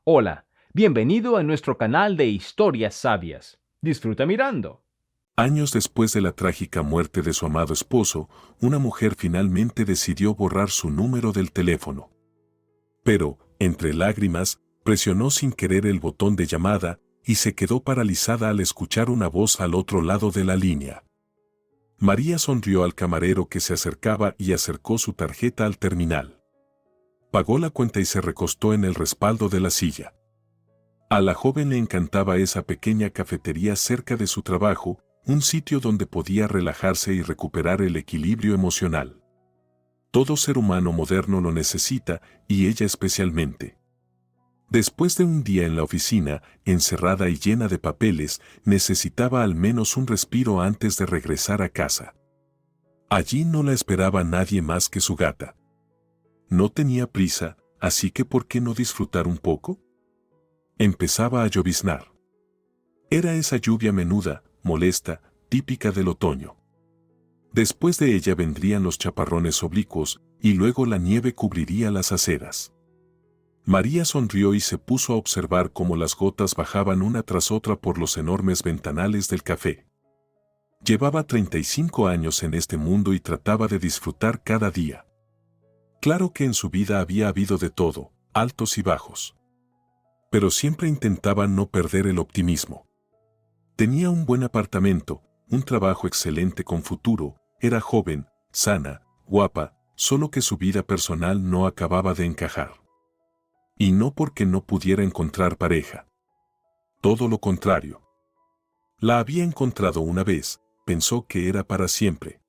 Hola, bienvenido a nuestro canal de historias sabias. Disfruta mirando. Años después de la trágica muerte de su amado esposo, una mujer finalmente decidió borrar su número del teléfono. Pero, entre lágrimas, presionó sin querer el botón de llamada y se quedó paralizada al escuchar una voz al otro lado de la línea. María sonrió al camarero que se acercaba y acercó su tarjeta al terminal. Pagó la cuenta y se recostó en el respaldo de la silla. A la joven le encantaba esa pequeña cafetería cerca de su trabajo, un sitio donde podía relajarse y recuperar el equilibrio emocional. Todo ser humano moderno lo necesita, y ella especialmente. Después de un día en la oficina, encerrada y llena de papeles, necesitaba al menos un respiro antes de regresar a casa. Allí no la esperaba nadie más que su gata. No tenía prisa, así que ¿por qué no disfrutar un poco? Empezaba a lloviznar. Era esa lluvia menuda, molesta, típica del otoño. Después de ella vendrían los chaparrones oblicuos, y luego la nieve cubriría las aceras. María sonrió y se puso a observar cómo las gotas bajaban una tras otra por los enormes ventanales del café. Llevaba 35 años en este mundo y trataba de disfrutar cada día. Claro que en su vida había habido de todo, altos y bajos. Pero siempre intentaba no perder el optimismo. Tenía un buen apartamento, un trabajo excelente con futuro, era joven, sana, guapa, solo que su vida personal no acababa de encajar. Y no porque no pudiera encontrar pareja. Todo lo contrario. La había encontrado una vez, pensó que era para siempre.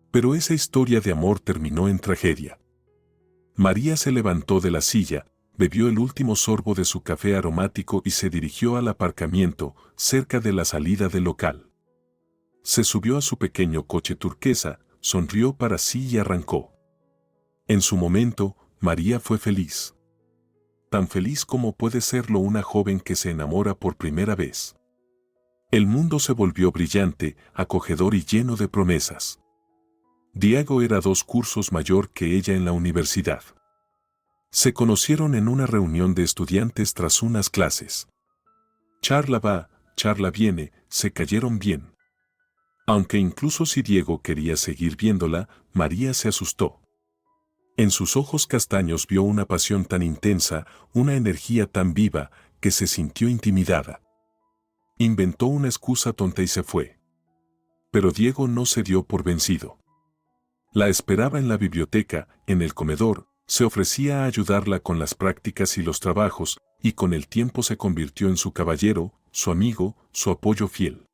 Pero esa historia de amor terminó en tragedia. María se levantó de la silla, bebió el último sorbo de su café aromático y se dirigió al aparcamiento, cerca de la salida del local. Se subió a su pequeño coche turquesa, sonrió para sí y arrancó. En su momento, María fue feliz. Tan feliz como puede serlo una joven que se enamora por primera vez. El mundo se volvió brillante, acogedor y lleno de promesas. Diego era 2 cursos mayor que ella en la universidad. Se conocieron en una reunión de estudiantes tras unas clases. Charla va, charla viene, se cayeron bien. Aunque incluso si Diego quería seguir viéndola, María se asustó. En sus ojos castaños vio una pasión tan intensa, una energía tan viva, que se sintió intimidada. Inventó una excusa tonta y se fue. Pero Diego no se dio por vencido. La esperaba en la biblioteca, en el comedor, se ofrecía a ayudarla con las prácticas y los trabajos, y con el tiempo se convirtió en su caballero, su amigo, su apoyo fiel.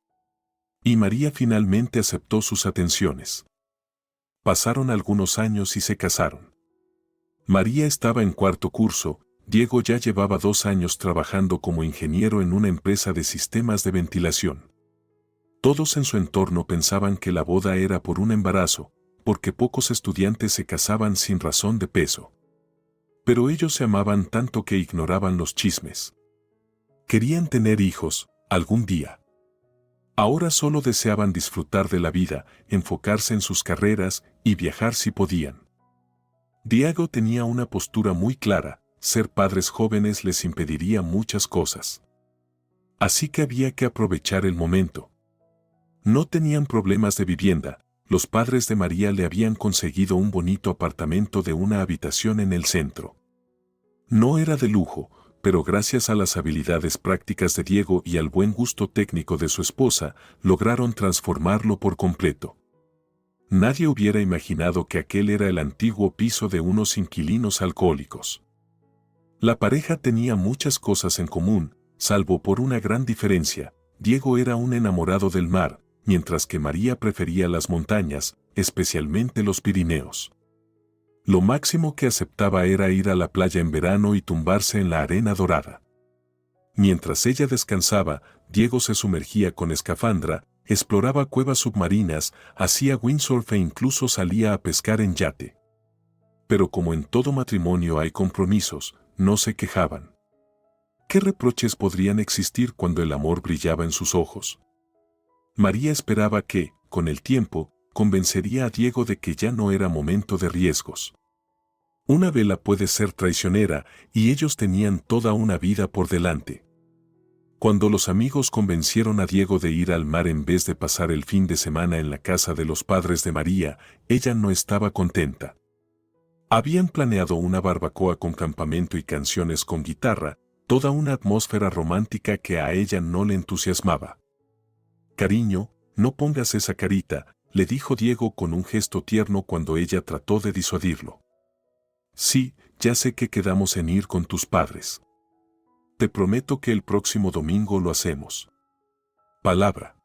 Y María finalmente aceptó sus atenciones. Pasaron algunos años y se casaron. María estaba en 4º curso, Diego ya llevaba 2 años trabajando como ingeniero en una empresa de sistemas de ventilación. Todos en su entorno pensaban que la boda era por un embarazo, porque pocos estudiantes se casaban sin razón de peso. Pero ellos se amaban tanto que ignoraban los chismes. Querían tener hijos, algún día. Ahora solo deseaban disfrutar de la vida, enfocarse en sus carreras y viajar si podían. Diego tenía una postura muy clara, ser padres jóvenes les impediría muchas cosas. Así que había que aprovechar el momento. No tenían problemas de vivienda, los padres de María le habían conseguido un bonito apartamento de una habitación en el centro. No era de lujo, pero gracias a las habilidades prácticas de Diego y al buen gusto técnico de su esposa, lograron transformarlo por completo. Nadie hubiera imaginado que aquel era el antiguo piso de unos inquilinos alcohólicos. La pareja tenía muchas cosas en común, salvo por una gran diferencia: Diego era un enamorado del mar, mientras que María prefería las montañas, especialmente los Pirineos. Lo máximo que aceptaba era ir a la playa en verano y tumbarse en la arena dorada. Mientras ella descansaba, Diego se sumergía con escafandra, exploraba cuevas submarinas, hacía windsurf e incluso salía a pescar en yate. Pero como en todo matrimonio hay compromisos, no se quejaban. ¿Qué reproches podrían existir cuando el amor brillaba en sus ojos? María esperaba que, con el tiempo, convencería a Diego de que ya no era momento de riesgos. Una vela puede ser traicionera, y ellos tenían toda una vida por delante. Cuando los amigos convencieron a Diego de ir al mar en vez de pasar el fin de semana en la casa de los padres de María, ella no estaba contenta. Habían planeado una barbacoa con campamento y canciones con guitarra, toda una atmósfera romántica que a ella no le entusiasmaba. «Cariño, no pongas esa carita», le dijo Diego con un gesto tierno cuando ella trató de disuadirlo. «Sí, ya sé que quedamos en ir con tus padres. Te prometo que el próximo domingo lo hacemos. Palabra.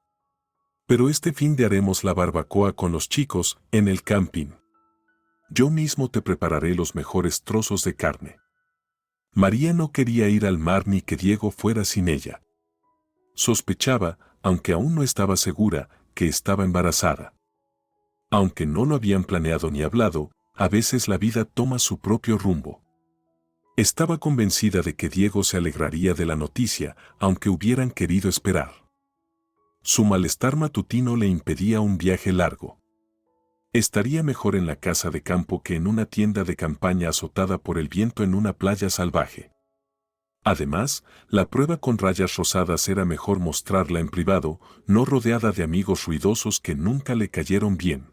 Pero este fin de haremos la barbacoa con los chicos, en el camping. Yo mismo te prepararé los mejores trozos de carne». María no quería ir al mar ni que Diego fuera sin ella. Sospechaba, aunque aún no estaba segura, que estaba embarazada. Aunque no lo habían planeado ni hablado, a veces la vida toma su propio rumbo. Estaba convencida de que Diego se alegraría de la noticia, aunque hubieran querido esperar. Su malestar matutino le impedía un viaje largo. Estaría mejor en la casa de campo que en una tienda de campaña azotada por el viento en una playa salvaje. Además, la prueba con rayas rosadas era mejor mostrarla en privado, no rodeada de amigos ruidosos que nunca le cayeron bien.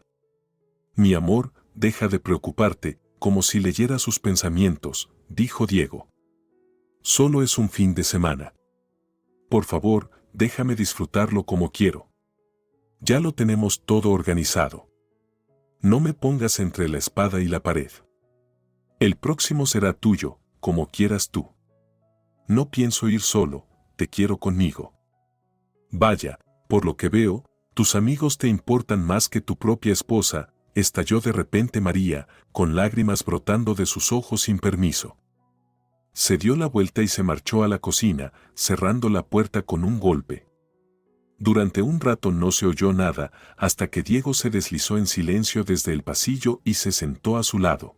«Mi amor, deja de preocuparte», como si leyera sus pensamientos, dijo Diego. «Solo es un fin de semana. Por favor, déjame disfrutarlo como quiero. Ya lo tenemos todo organizado. No me pongas entre la espada y la pared. El próximo será tuyo, como quieras tú. No pienso ir solo, te quiero conmigo». «Vaya, por lo que veo, tus amigos te importan más que tu propia esposa», estalló de repente María, con lágrimas brotando de sus ojos sin permiso. Se dio la vuelta y se marchó a la cocina, cerrando la puerta con un golpe. Durante un rato no se oyó nada, hasta que Diego se deslizó en silencio desde el pasillo y se sentó a su lado.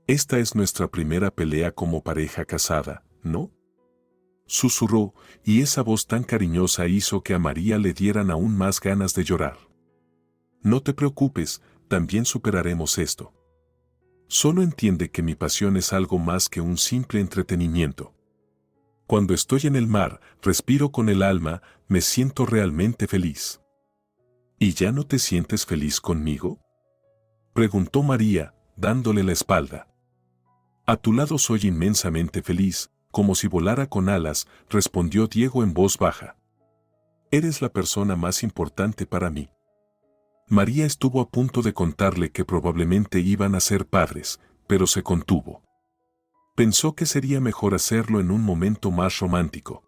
«Esta es nuestra primera pelea como pareja casada, ¿no?», susurró, y esa voz tan cariñosa hizo que a María le dieran aún más ganas de llorar. «No te preocupes, también superaremos esto. Solo entiende que mi pasión es algo más que un simple entretenimiento. Cuando estoy en el mar, respiro con el alma, me siento realmente feliz». «¿Y ya no te sientes feliz conmigo?», preguntó María, dándole la espalda. «A tu lado soy inmensamente feliz, como si volara con alas», respondió Diego en voz baja. «Eres la persona más importante para mí». María estuvo a punto de contarle que probablemente iban a ser padres, pero se contuvo. Pensó que sería mejor hacerlo en un momento más romántico.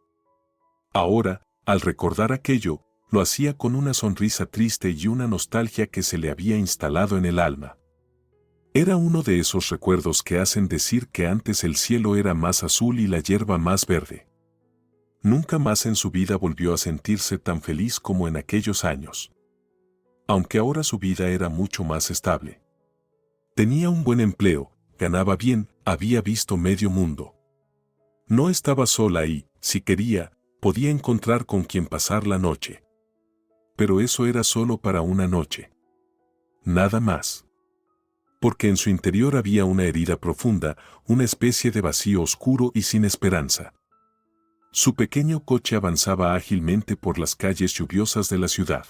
Ahora, al recordar aquello, lo hacía con una sonrisa triste y una nostalgia que se le había instalado en el alma. Era uno de esos recuerdos que hacen decir que antes el cielo era más azul y la hierba más verde. Nunca más en su vida volvió a sentirse tan feliz como en aquellos años. Aunque ahora su vida era mucho más estable. Tenía un buen empleo, ganaba bien, había visto medio mundo. No estaba sola y, si quería, podía encontrar con quien pasar la noche. Pero eso era solo para una noche. Nada más. Porque en su interior había una herida profunda, una especie de vacío oscuro y sin esperanza. Su pequeño coche avanzaba ágilmente por las calles lluviosas de la ciudad.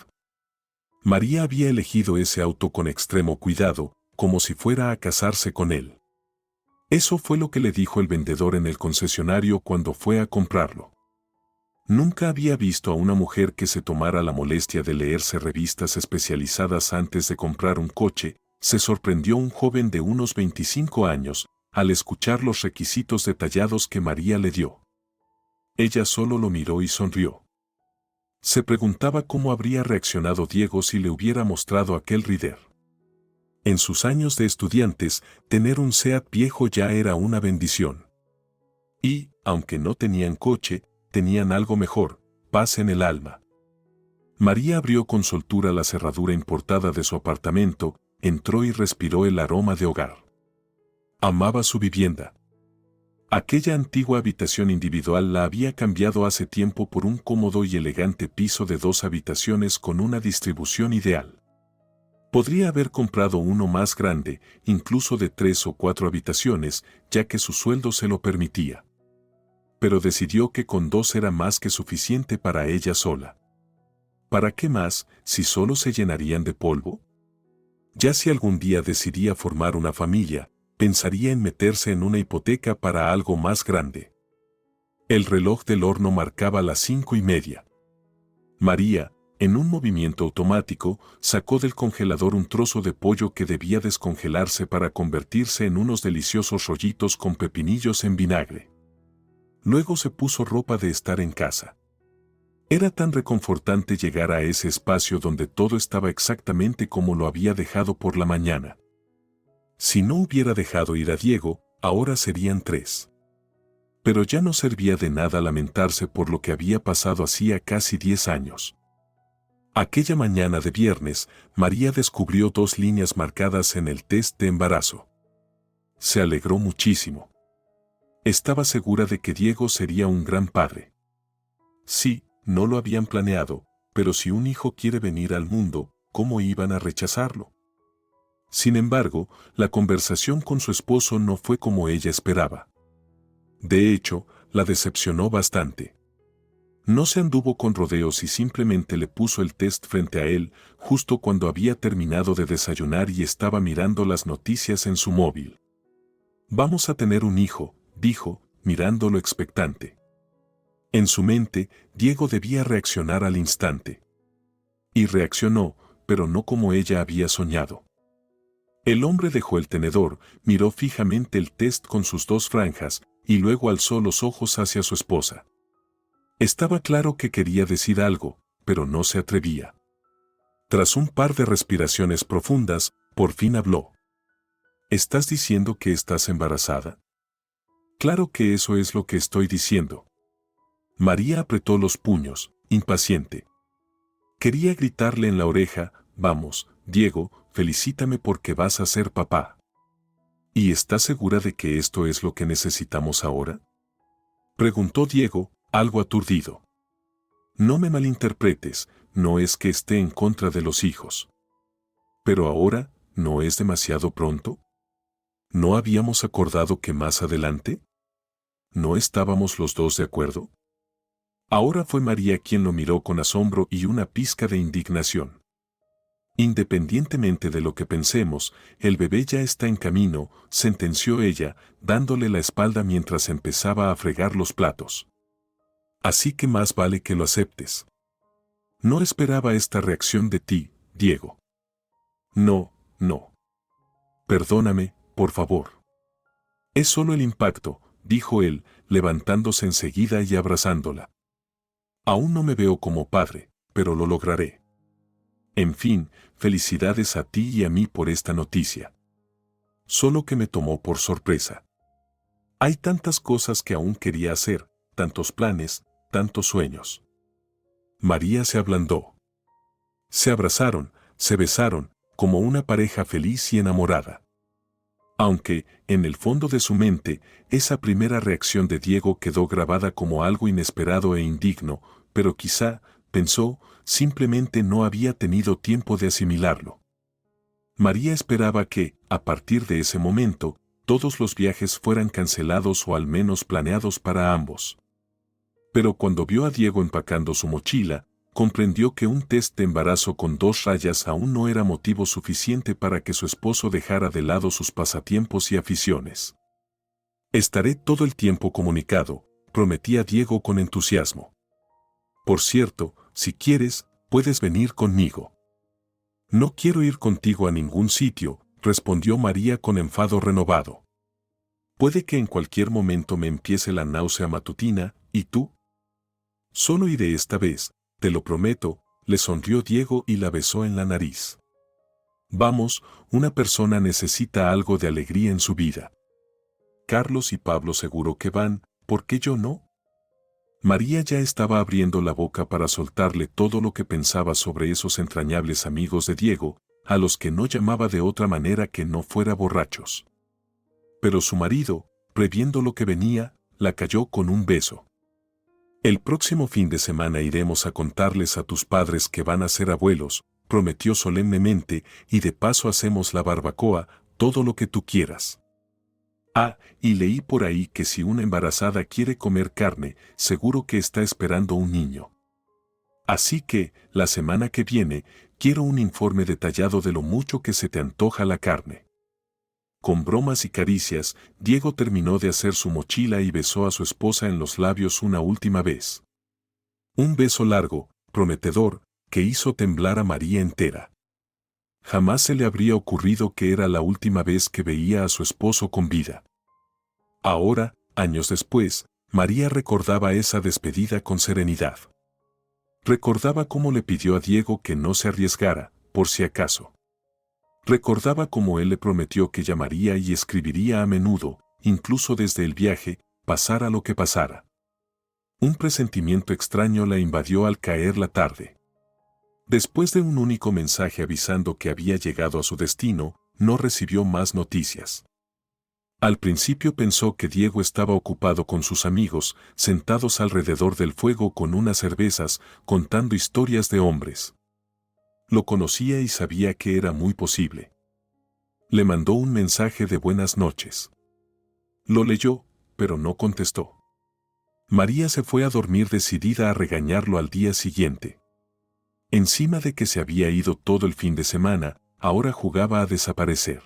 María había elegido ese auto con extremo cuidado, como si fuera a casarse con él. Eso fue lo que le dijo el vendedor en el concesionario cuando fue a comprarlo. Nunca había visto a una mujer que se tomara la molestia de leerse revistas especializadas antes de comprar un coche, se sorprendió un joven de unos 25 años, al escuchar los requisitos detallados que María le dio. Ella solo lo miró y sonrió. Se preguntaba cómo habría reaccionado Diego si le hubiera mostrado aquel Rider. En sus años de estudiantes, tener un Seat viejo ya era una bendición. Y, aunque no tenían coche, tenían algo mejor, paz en el alma. María abrió con soltura la cerradura importada de su apartamento, entró y respiró el aroma de hogar. Amaba su vivienda. Aquella antigua habitación individual la había cambiado hace tiempo por un cómodo y elegante piso de 2 habitaciones con una distribución ideal. Podría haber comprado uno más grande, incluso de 3 o 4 habitaciones, ya que su sueldo se lo permitía. Pero decidió que con 2 era más que suficiente para ella sola. ¿Para qué más, si solo se llenarían de polvo? Ya si algún día decidía formar una familia, pensaría en meterse en una hipoteca para algo más grande. El reloj del horno marcaba las 5:30. María, en un movimiento automático, sacó del congelador un trozo de pollo que debía descongelarse para convertirse en unos deliciosos rollitos con pepinillos en vinagre. Luego se puso ropa de estar en casa. Era tan reconfortante llegar a ese espacio donde todo estaba exactamente como lo había dejado por la mañana. Si no hubiera dejado ir a Diego, ahora serían 3. Pero ya no servía de nada lamentarse por lo que había pasado hacía casi 10 años. Aquella mañana de viernes, María descubrió 2 líneas marcadas en el test de embarazo. Se alegró muchísimo. Estaba segura de que Diego sería un gran padre. Sí, no lo habían planeado, pero si un hijo quiere venir al mundo, ¿cómo iban a rechazarlo? Sin embargo, la conversación con su esposo no fue como ella esperaba. De hecho, la decepcionó bastante. No se anduvo con rodeos y simplemente le puso el test frente a él, justo cuando había terminado de desayunar y estaba mirando las noticias en su móvil. «Vamos a tener un hijo», dijo, mirándolo expectante. En su mente, Diego debía reaccionar al instante. Y reaccionó, pero no como ella había soñado. El hombre dejó el tenedor, miró fijamente el test con sus 2 franjas, y luego alzó los ojos hacia su esposa. Estaba claro que quería decir algo, pero no se atrevía. Tras un par de respiraciones profundas, por fin habló. ¿Estás diciendo que estás embarazada? Claro que eso es lo que estoy diciendo. María apretó los puños, impaciente. Quería gritarle en la oreja, «Vamos, Diego, felicítame porque vas a ser papá». ¿Y estás segura de que esto es lo que necesitamos ahora?, preguntó Diego, algo aturdido. No me malinterpretes, no es que esté en contra de los hijos. Pero ahora, ¿no es demasiado pronto? ¿No habíamos acordado que más adelante? ¿No estábamos los 2 de acuerdo? Ahora fue María quien lo miró con asombro y una pizca de indignación. Independientemente de lo que pensemos, el bebé ya está en camino, sentenció ella, dándole la espalda mientras empezaba a fregar los platos. Así que más vale que lo aceptes. No esperaba esta reacción de ti, Diego. No, no. Perdóname, por favor. Es solo el impacto, dijo él, levantándose enseguida y abrazándola. Aún no me veo como padre, pero lo lograré. En fin, felicidades a ti y a mí por esta noticia. Solo que me tomó por sorpresa. Hay tantas cosas que aún quería hacer, tantos planes, tantos sueños. María se ablandó. Se abrazaron, se besaron, como una pareja feliz y enamorada. Aunque, en el fondo de su mente, esa primera reacción de Diego quedó grabada como algo inesperado e indigno, pero quizá, pensó, simplemente no había tenido tiempo de asimilarlo. María esperaba que, a partir de ese momento, todos los viajes fueran cancelados o al menos planeados para ambos. Pero cuando vio a Diego empacando su mochila, comprendió que un test de embarazo con 2 rayas aún no era motivo suficiente para que su esposo dejara de lado sus pasatiempos y aficiones. «Estaré todo el tiempo comunicado», prometía Diego con entusiasmo. «Por cierto, si quieres, puedes venir conmigo». «No quiero ir contigo a ningún sitio», respondió María con enfado renovado. «Puede que en cualquier momento me empiece la náusea matutina, ¿y tú?». «Solo iré esta vez, te lo prometo», le sonrió Diego y la besó en la nariz. «Vamos, una persona necesita algo de alegría en su vida. Carlos y Pablo seguro que van, ¿por qué yo no?». María ya estaba abriendo la boca para soltarle todo lo que pensaba sobre esos entrañables amigos de Diego, a los que no llamaba de otra manera que no fuera borrachos. Pero su marido, previendo lo que venía, la calló con un beso. «El próximo fin de semana iremos a contarles a tus padres que van a ser abuelos», prometió solemnemente, y de paso hacemos la barbacoa, todo lo que tú quieras. Ah, y leí por ahí que si una embarazada quiere comer carne, seguro que está esperando un niño. Así que, la semana que viene, quiero un informe detallado de lo mucho que se te antoja la carne. Con bromas y caricias, Diego terminó de hacer su mochila y besó a su esposa en los labios una última vez. Un beso largo, prometedor, que hizo temblar a María entera. Jamás se le habría ocurrido que era la última vez que veía a su esposo con vida. Ahora, años después, María recordaba esa despedida con serenidad. Recordaba cómo le pidió a Diego que no se arriesgara, por si acaso. Recordaba cómo él le prometió que llamaría y escribiría a menudo, incluso desde el viaje, pasara lo que pasara. Un presentimiento extraño la invadió al caer la tarde. Después de un único mensaje avisando que había llegado a su destino, no recibió más noticias. Al principio pensó que Diego estaba ocupado con sus amigos, sentados alrededor del fuego con unas cervezas, contando historias de hombres. Lo conocía y sabía que era muy posible. Le mandó un mensaje de buenas noches. Lo leyó, pero no contestó. María se fue a dormir decidida a regañarlo al día siguiente. Encima de que se había ido todo el fin de semana, ahora jugaba a desaparecer.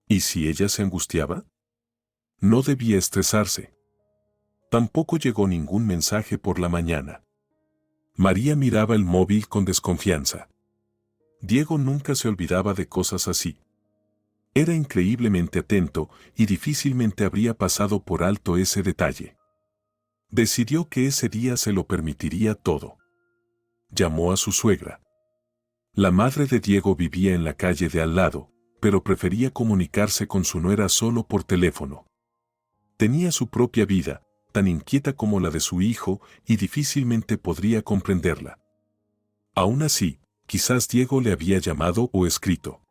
¿Y si ella se angustiaba? No debía estresarse. Tampoco llegó ningún mensaje por la mañana. María miraba el móvil con desconfianza. Diego nunca se olvidaba de cosas así. Era increíblemente atento y difícilmente habría pasado por alto ese detalle. Decidió que ese día se lo permitiría todo. Llamó a su suegra. La madre de Diego vivía en la calle de al lado, pero prefería comunicarse con su nuera solo por teléfono. Tenía su propia vida, tan inquieta como la de su hijo, y difícilmente podría comprenderla. Aún así, quizás Diego le había llamado o escrito.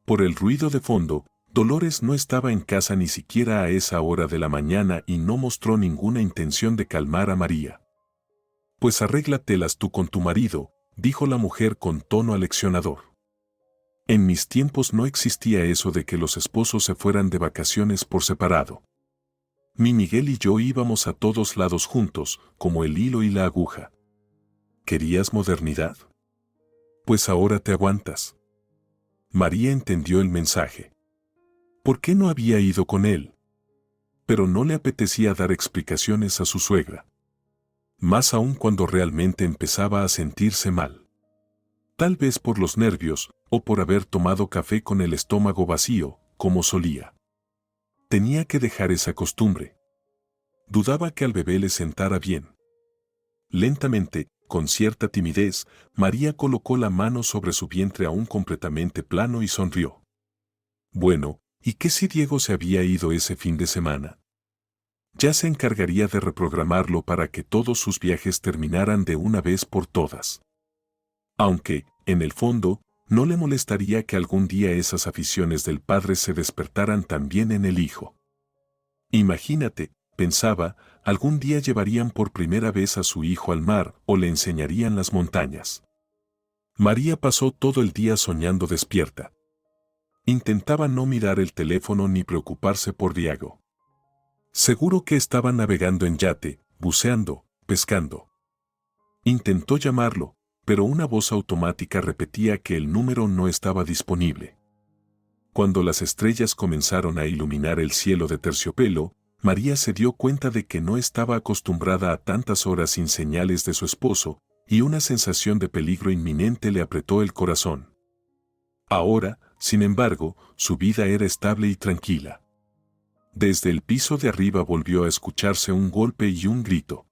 Por el ruido de fondo, Dolores no estaba en casa ni siquiera a esa hora de la mañana y no mostró ninguna intención de calmar a María. Pues arréglatelas tú con tu marido, dijo la mujer con tono aleccionador. En mis tiempos no existía eso de que los esposos se fueran de vacaciones por separado. Mi Miguel y yo íbamos a todos lados juntos, como el hilo y la aguja. ¿Querías modernidad? Pues ahora te aguantas. María entendió el mensaje. ¿Por qué no había ido con él? Pero no le apetecía dar explicaciones a su suegra. Más aún cuando realmente empezaba a sentirse mal. Tal vez por los nervios, o por haber tomado café con el estómago vacío, como solía. Tenía que dejar esa costumbre. Dudaba que al bebé le sentara bien. Lentamente, con cierta timidez, María colocó la mano sobre su vientre aún completamente plano y sonrió. Bueno, ¿y qué si Diego se había ido ese fin de semana? Ya se encargaría de reprogramarlo para que todos sus viajes terminaran de una vez por todas. Aunque, en el fondo, no le molestaría que algún día esas aficiones del padre se despertaran también en el hijo. Imagínate, pensaba, algún día llevarían por primera vez a su hijo al mar o le enseñarían las montañas. María pasó todo el día soñando despierta. Intentaba no mirar el teléfono ni preocuparse por Diego. Seguro que estaba navegando en yate, buceando, pescando. Intentó llamarlo, pero una voz automática repetía que el número no estaba disponible. Cuando las estrellas comenzaron a iluminar el cielo de terciopelo, María se dio cuenta de que no estaba acostumbrada a tantas horas sin señales de su esposo, y una sensación de peligro inminente le apretó el corazón. Ahora, sin embargo, su vida era estable y tranquila. Desde el piso de arriba volvió a escucharse un golpe y un grito.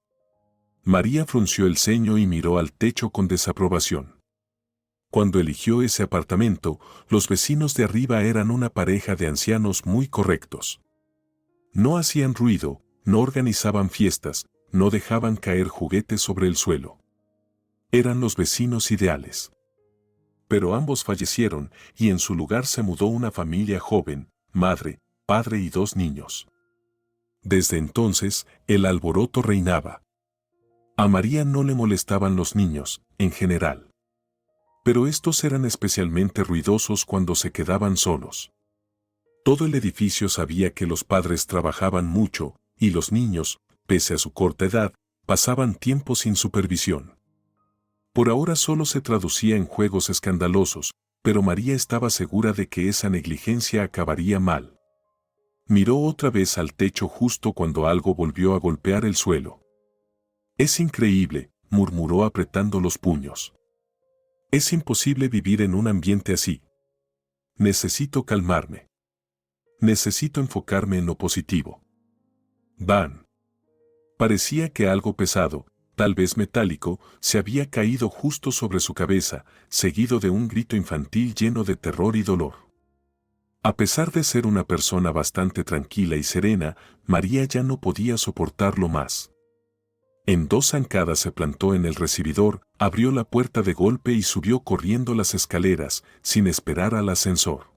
María frunció el ceño y miró al techo con desaprobación. Cuando eligió ese apartamento, los vecinos de arriba eran una pareja de ancianos muy correctos. No hacían ruido, no organizaban fiestas, no dejaban caer juguetes sobre el suelo. Eran los vecinos ideales. Pero ambos fallecieron y en su lugar se mudó una familia joven, madre, padre y 2 niños. Desde entonces, el alboroto reinaba. A María no le molestaban los niños, en general. Pero estos eran especialmente ruidosos cuando se quedaban solos. Todo el edificio sabía que los padres trabajaban mucho, y los niños, pese a su corta edad, pasaban tiempo sin supervisión. Por ahora solo se traducía en juegos escandalosos, pero María estaba segura de que esa negligencia acabaría mal. Miró otra vez al techo justo cuando algo volvió a golpear el suelo. «Es increíble», murmuró apretando los puños. «Es imposible vivir en un ambiente así. Necesito calmarme. Necesito enfocarme en lo positivo». ¡Bam! Parecía que algo pesado, tal vez metálico, se había caído justo sobre su cabeza, seguido de un grito infantil lleno de terror y dolor. A pesar de ser una persona bastante tranquila y serena, María ya no podía soportarlo más. En 2 zancadas se plantó en el recibidor, abrió la puerta de golpe y subió corriendo las escaleras, sin esperar al ascensor.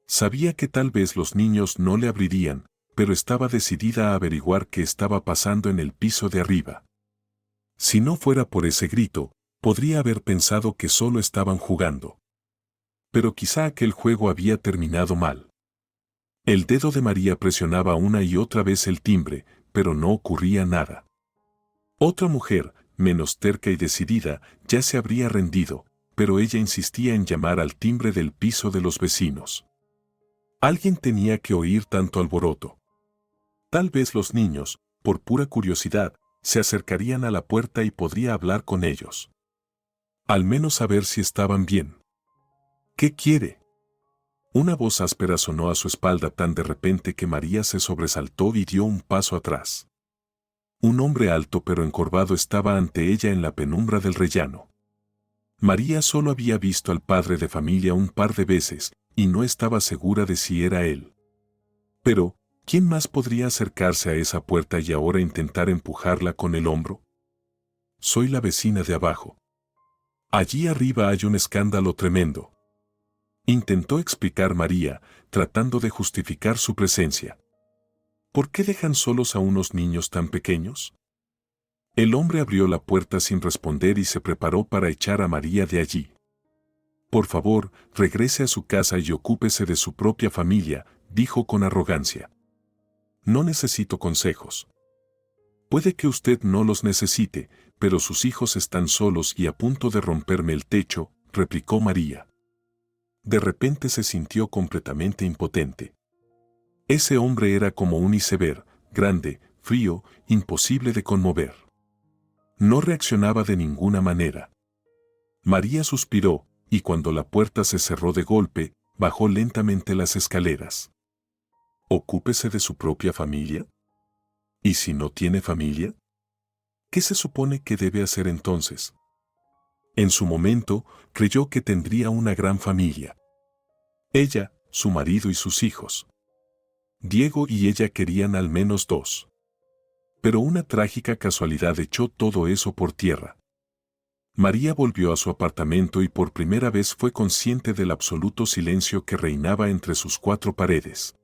Sabía que tal vez los niños no le abrirían, pero estaba decidida a averiguar qué estaba pasando en el piso de arriba. Si no fuera por ese grito, podría haber pensado que solo estaban jugando. Pero quizá aquel juego había terminado mal. El dedo de María presionaba una y otra vez el timbre, pero no ocurría nada. Otra mujer, menos terca y decidida, ya se habría rendido, pero ella insistía en llamar al timbre del piso de los vecinos. Alguien tenía que oír tanto alboroto. Tal vez los niños, por pura curiosidad, se acercarían a la puerta y podría hablar con ellos. Al menos saber si estaban bien. «¿Qué quiere?». Una voz áspera sonó a su espalda tan de repente que María se sobresaltó y dio un paso atrás. Un hombre alto pero encorvado estaba ante ella en la penumbra del rellano. María solo había visto al padre de familia un par de veces, y no estaba segura de si era él. Pero, ¿quién más podría acercarse a esa puerta y ahora intentar empujarla con el hombro? «Soy la vecina de abajo. Allí arriba hay un escándalo tremendo», intentó explicar María, tratando de justificar su presencia. «¿Por qué dejan solos a unos niños tan pequeños?». El hombre abrió la puerta sin responder y se preparó para echar a María de allí. «Por favor, regrese a su casa y ocúpese de su propia familia», dijo con arrogancia. «No necesito consejos». «Puede que usted no los necesite, pero sus hijos están solos y a punto de romperme el techo», replicó María. De repente se sintió completamente impotente. Ese hombre era como un iceberg, grande, frío, imposible de conmover. No reaccionaba de ninguna manera. María suspiró, y cuando la puerta se cerró de golpe, bajó lentamente las escaleras. ¿Ocúpese de su propia familia? ¿Y si no tiene familia? ¿Qué se supone que debe hacer entonces? En su momento, creyó que tendría una gran familia. Ella, su marido y sus hijos. Diego y ella querían al menos 2. Pero una trágica casualidad echó todo eso por tierra. María volvió a su apartamento y por primera vez fue consciente del absoluto silencio que reinaba entre sus 4 paredes.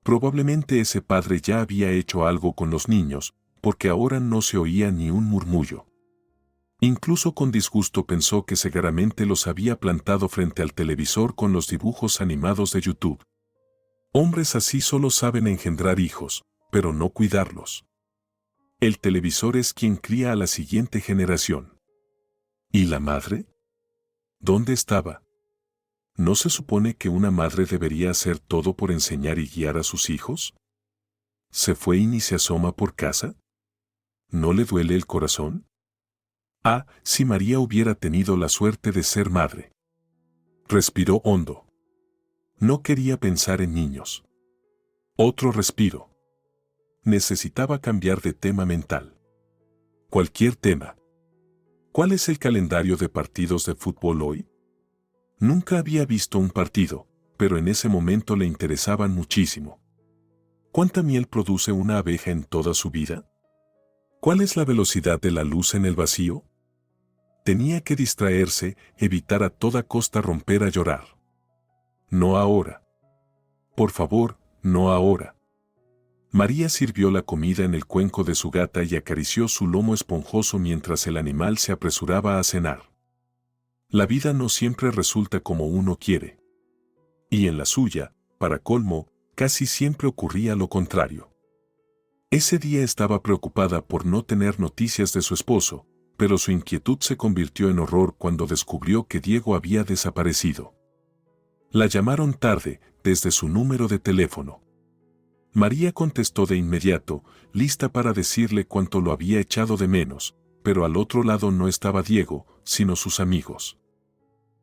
Probablemente ese padre ya había hecho algo con los niños, porque ahora no se oía ni un murmullo. Incluso con disgusto pensó que seguramente los había plantado frente al televisor con los dibujos animados de YouTube. Hombres así solo saben engendrar hijos, pero no cuidarlos. El televisor es quien cría a la siguiente generación. ¿Y la madre? ¿Dónde estaba? ¿No se supone que una madre debería hacer todo por enseñar y guiar a sus hijos? ¿Se fue y ni se asoma por casa? ¿No le duele el corazón? Ah, si María hubiera tenido la suerte de ser madre. Respiró hondo. No quería pensar en niños. Otro respiro. Necesitaba cambiar de tema mental. Cualquier tema. ¿Cuál es el calendario de partidos de fútbol hoy? Nunca había visto un partido, pero en ese momento le interesaban muchísimo. ¿Cuánta miel produce una abeja en toda su vida? ¿Cuál es la velocidad de la luz en el vacío? Tenía que distraerse, evitar a toda costa romper a llorar. No ahora. Por favor, no ahora. María sirvió la comida en el cuenco de su gata y acarició su lomo esponjoso mientras el animal se apresuraba a cenar. La vida no siempre resulta como uno quiere. Y en la suya, para colmo, casi siempre ocurría lo contrario. Ese día estaba preocupada por no tener noticias de su esposo, pero su inquietud se convirtió en horror cuando descubrió que Diego había desaparecido. La llamaron tarde, desde su número de teléfono. María contestó de inmediato, lista para decirle cuánto lo había echado de menos, pero al otro lado no estaba Diego, sino sus amigos.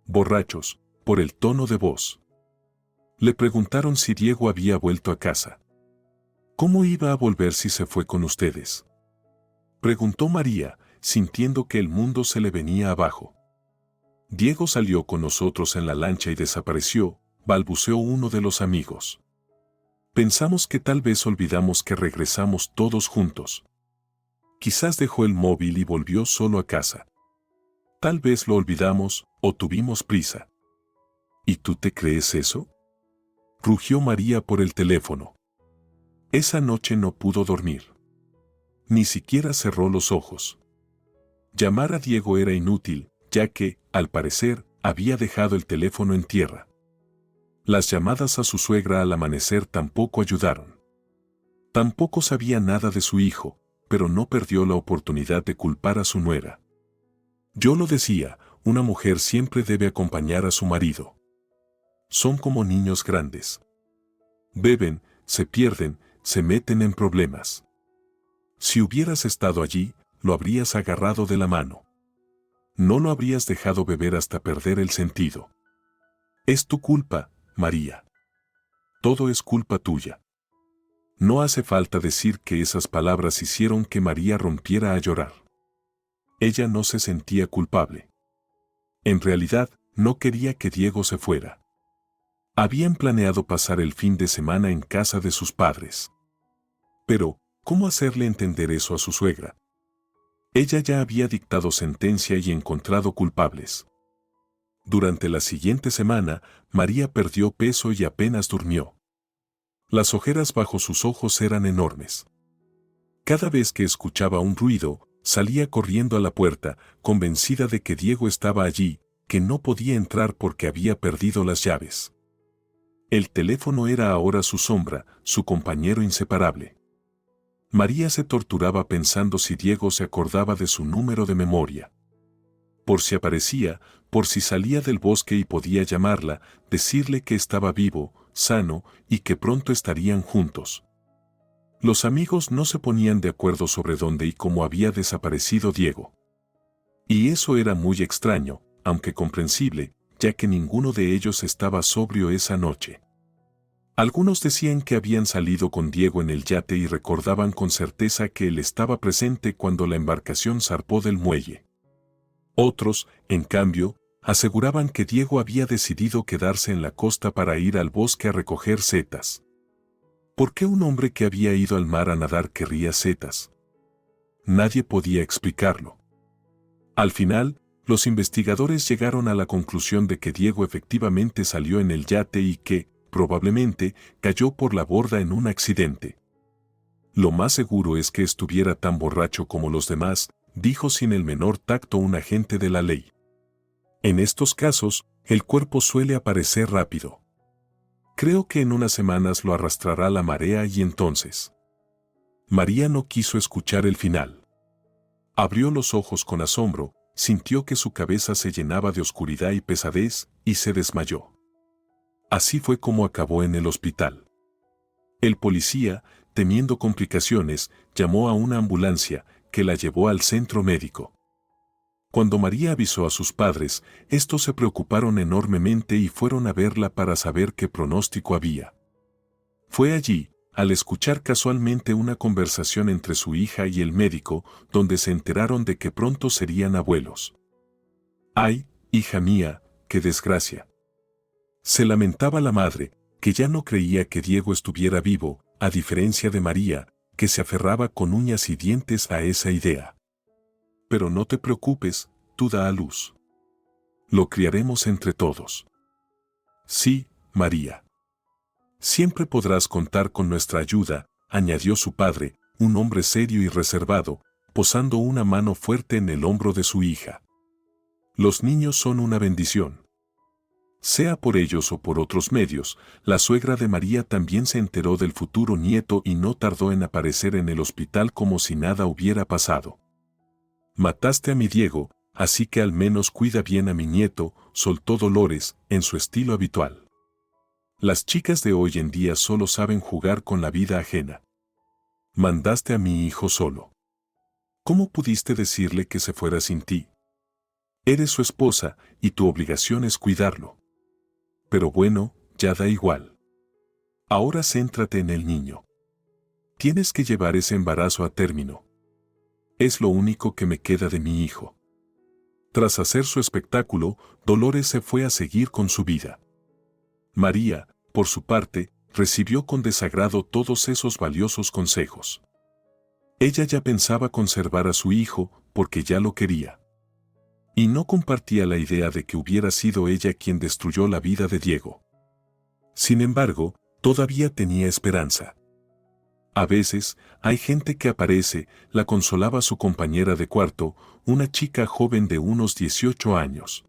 Borrachos, por el tono de voz. Le preguntaron si Diego había vuelto a casa. ¿Cómo iba a volver si se fue con ustedes?, preguntó María, sintiendo que el mundo se le venía abajo. Diego salió con nosotros en la lancha y desapareció, balbuceó uno de los amigos. Pensamos que tal vez olvidamos que regresamos todos juntos. Quizás dejó el móvil y volvió solo a casa. Tal vez lo olvidamos o tuvimos prisa. ¿Y tú te crees eso?, rugió María por el teléfono. Esa noche no pudo dormir. Ni siquiera cerró los ojos. Llamar a Diego era inútil, ya que, al parecer, había dejado el teléfono en tierra. Las llamadas a su suegra al amanecer tampoco ayudaron. Tampoco sabía nada de su hijo, pero no perdió la oportunidad de culpar a su nuera. Yo lo decía, una mujer siempre debe acompañar a su marido. Son como niños grandes. Beben, se pierden, se meten en problemas. Si hubieras estado allí, lo habrías agarrado de la mano. No lo habrías dejado beber hasta perder el sentido. Es tu culpa, María. Todo es culpa tuya. No hace falta decir que esas palabras hicieron que María rompiera a llorar. Ella no se sentía culpable. En realidad, no quería que Diego se fuera. Habían planeado pasar el fin de semana en casa de sus padres. Pero, ¿cómo hacerle entender eso a su suegra? Ella ya había dictado sentencia y encontrado culpables. Durante la siguiente semana, María perdió peso y apenas durmió. Las ojeras bajo sus ojos eran enormes. Cada vez que escuchaba un ruido, salía corriendo a la puerta, convencida de que Diego estaba allí, que no podía entrar porque había perdido las llaves. El teléfono era ahora su sombra, su compañero inseparable. María se torturaba pensando si Diego se acordaba de su número de memoria. Por si aparecía, por si salía del bosque y podía llamarla, decirle que estaba vivo, sano y que pronto estarían juntos. Los amigos no se ponían de acuerdo sobre dónde y cómo había desaparecido Diego. Y eso era muy extraño, aunque comprensible, ya que ninguno de ellos estaba sobrio esa noche. Algunos decían que habían salido con Diego en el yate y recordaban con certeza que él estaba presente cuando la embarcación zarpó del muelle. Otros, en cambio, aseguraban que Diego había decidido quedarse en la costa para ir al bosque a recoger setas. ¿Por qué un hombre que había ido al mar a nadar querría setas? Nadie podía explicarlo. Al final, los investigadores llegaron a la conclusión de que Diego efectivamente salió en el yate y que, probablemente, cayó por la borda en un accidente. Lo más seguro es que estuviera tan borracho como los demás, dijo sin el menor tacto un agente de la ley. En estos casos, el cuerpo suele aparecer rápido. Creo que en unas semanas lo arrastrará la marea y entonces. María no quiso escuchar el final. Abrió los ojos con asombro, sintió que su cabeza se llenaba de oscuridad y pesadez, y se desmayó. Así fue como acabó en el hospital. El policía, temiendo complicaciones, llamó a una ambulancia, que la llevó al centro médico. Cuando María avisó a sus padres, estos se preocuparon enormemente y fueron a verla para saber qué pronóstico había. Fue allí, al escuchar casualmente una conversación entre su hija y el médico, donde se enteraron de que pronto serían abuelos. ¡Ay, hija mía, qué desgracia! Se lamentaba la madre, que ya no creía que Diego estuviera vivo, a diferencia de María, que se aferraba con uñas y dientes a esa idea. Pero no te preocupes, tú da a luz. Lo criaremos entre todos. Sí, María. Siempre podrás contar con nuestra ayuda, añadió su padre, un hombre serio y reservado, posando una mano fuerte en el hombro de su hija. Los niños son una bendición. Sea por ellos o por otros medios, la suegra de María también se enteró del futuro nieto y no tardó en aparecer en el hospital como si nada hubiera pasado. Mataste a mi Diego, así que al menos cuida bien a mi nieto, soltó Dolores, en su estilo habitual. Las chicas de hoy en día solo saben jugar con la vida ajena. Mandaste a mi hijo solo. ¿Cómo pudiste decirle que se fuera sin ti? Eres su esposa, y tu obligación es cuidarlo. Pero bueno, ya da igual. Ahora céntrate en el niño. Tienes que llevar ese embarazo a término. Es lo único que me queda de mi hijo. Tras hacer su espectáculo, Dolores se fue a seguir con su vida. María, por su parte, recibió con desagrado todos esos valiosos consejos. Ella ya pensaba conservar a su hijo porque ya lo quería. Y no compartía la idea de que hubiera sido ella quien destruyó la vida de Diego. Sin embargo, todavía tenía esperanza. A veces, hay gente que aparece, la consolaba su compañera de cuarto, una chica joven de unos 18 años.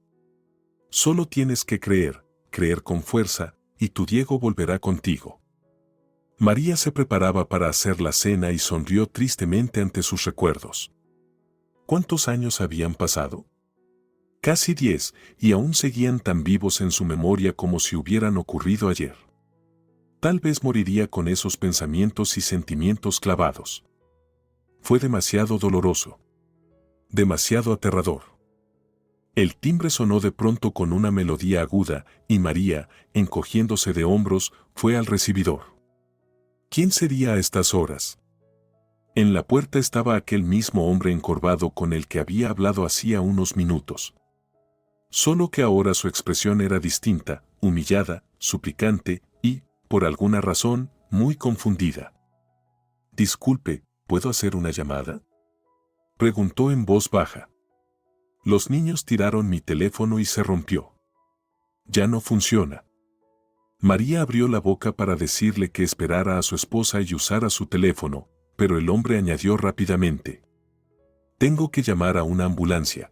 Solo tienes que creer con fuerza, y tu Diego volverá contigo. María se preparaba para hacer la cena y sonrió tristemente ante sus recuerdos. ¿Cuántos años habían pasado? Casi 10, y aún seguían tan vivos en su memoria como si hubieran ocurrido ayer. Tal vez moriría con esos pensamientos y sentimientos clavados. Fue demasiado doloroso. Demasiado aterrador. El timbre sonó de pronto con una melodía aguda, y María, encogiéndose de hombros, fue al recibidor. ¿Quién sería a estas horas? En la puerta estaba aquel mismo hombre encorvado con el que había hablado hacía unos minutos. Solo que ahora su expresión era distinta, humillada, suplicante y, por alguna razón, muy confundida. «Disculpe, ¿puedo hacer una llamada?», preguntó en voz baja. «Los niños tiraron mi teléfono y se rompió. Ya no funciona». María abrió la boca para decirle que esperara a su esposa y usara su teléfono, pero el hombre añadió rápidamente: «Tengo que llamar a una ambulancia».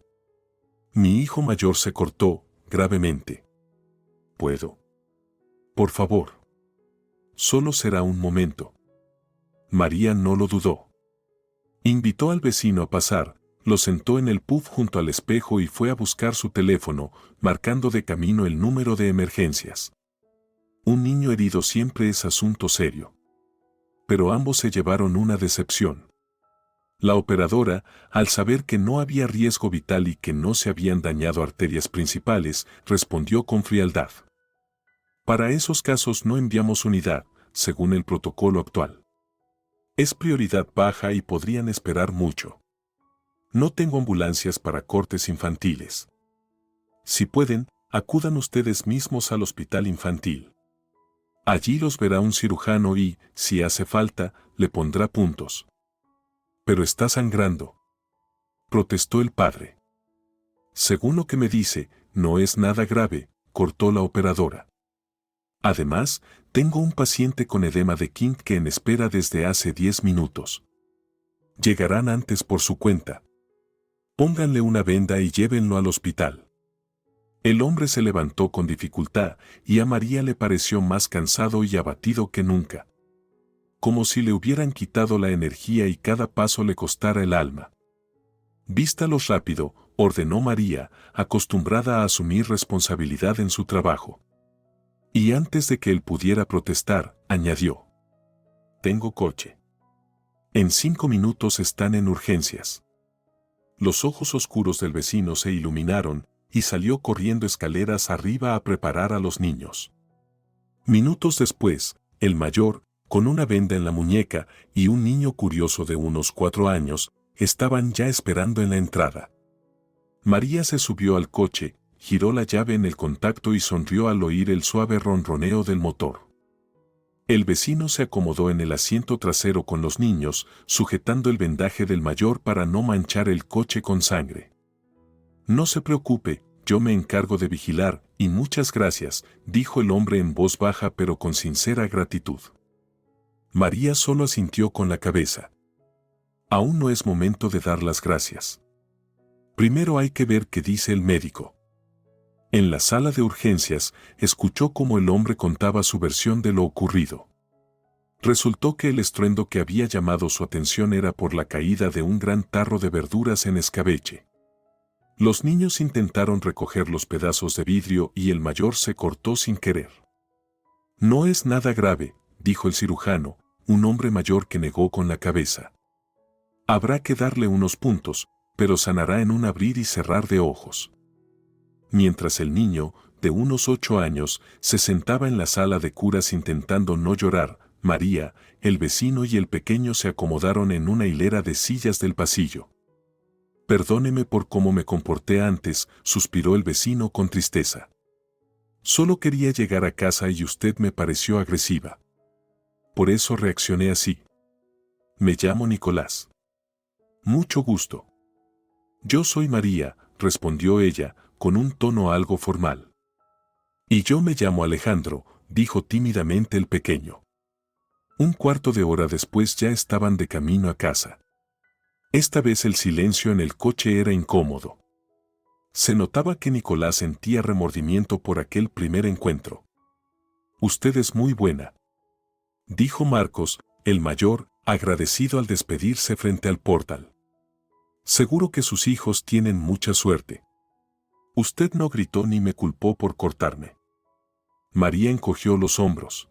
Mi hijo mayor se cortó, gravemente. ¿Puedo? Por favor. Solo será un momento. María no lo dudó. Invitó al vecino a pasar, lo sentó en el puff junto al espejo y fue a buscar su teléfono, marcando de camino el número de emergencias. Un niño herido siempre es asunto serio. Pero ambos se llevaron una decepción. La operadora, al saber que no había riesgo vital y que no se habían dañado arterias principales, respondió con frialdad: «Para esos casos no enviamos unidad, según el protocolo actual. Es prioridad baja y podrían esperar mucho. No tengo ambulancias para cortes infantiles. Si pueden, acudan ustedes mismos al hospital infantil. Allí los verá un cirujano y, si hace falta, le pondrá puntos». «Pero está sangrando», protestó el padre. «Según lo que me dice, no es nada grave», cortó la operadora. «Además, tengo un paciente con edema de Kink en espera desde hace 10 minutos. Llegarán antes por su cuenta. Pónganle una venda y llévenlo al hospital». El hombre se levantó con dificultad y a María le pareció más cansado y abatido que nunca. Como si le hubieran quitado la energía y cada paso le costara el alma. «Vístalos rápido», ordenó María, acostumbrada a asumir responsabilidad en su trabajo. Y antes de que él pudiera protestar, añadió: «Tengo coche. En 5 minutos están en urgencias». Los ojos oscuros del vecino se iluminaron y salió corriendo escaleras arriba a preparar a los niños. Minutos después, el mayor, con una venda en la muñeca, y un niño curioso de unos 4 años, estaban ya esperando en la entrada. María se subió al coche, giró la llave en el contacto y sonrió al oír el suave ronroneo del motor. El vecino se acomodó en el asiento trasero con los niños, sujetando el vendaje del mayor para no manchar el coche con sangre. «No se preocupe, yo me encargo de vigilar, y muchas gracias», dijo el hombre en voz baja pero con sincera gratitud. María solo asintió con la cabeza. «Aún no es momento de dar las gracias. Primero hay que ver qué dice el médico. En la sala de urgencias, escuchó cómo el hombre contaba su versión de lo ocurrido. Resultó que el estruendo que había llamado su atención era por la caída de un gran tarro de verduras en escabeche. Los niños intentaron recoger los pedazos de vidrio y el mayor se cortó sin querer. No es nada grave, dijo el cirujano, un hombre mayor que negó con la cabeza. Habrá que darle unos puntos, pero sanará en un abrir y cerrar de ojos. Mientras el niño, de unos 8 años, se sentaba en la sala de curas intentando no llorar, María, el vecino y el pequeño se acomodaron en una hilera de sillas del pasillo. Perdóneme por cómo me comporté antes, suspiró el vecino con tristeza. Solo quería llegar a casa y usted me pareció agresiva. Por eso reaccioné así. Me llamo Nicolás. Mucho gusto. Yo soy María, respondió ella, con un tono algo formal. Y yo me llamo Alejandro, dijo tímidamente el pequeño. Un cuarto de hora después ya estaban de camino a casa. Esta vez el silencio en el coche era incómodo. Se notaba que Nicolás sentía remordimiento por aquel primer encuentro. Usted es muy buena, dijo Marcos, el mayor, agradecido al despedirse frente al portal. Seguro que sus hijos tienen mucha suerte. Usted no gritó ni me culpó por cortarme. María encogió los hombros.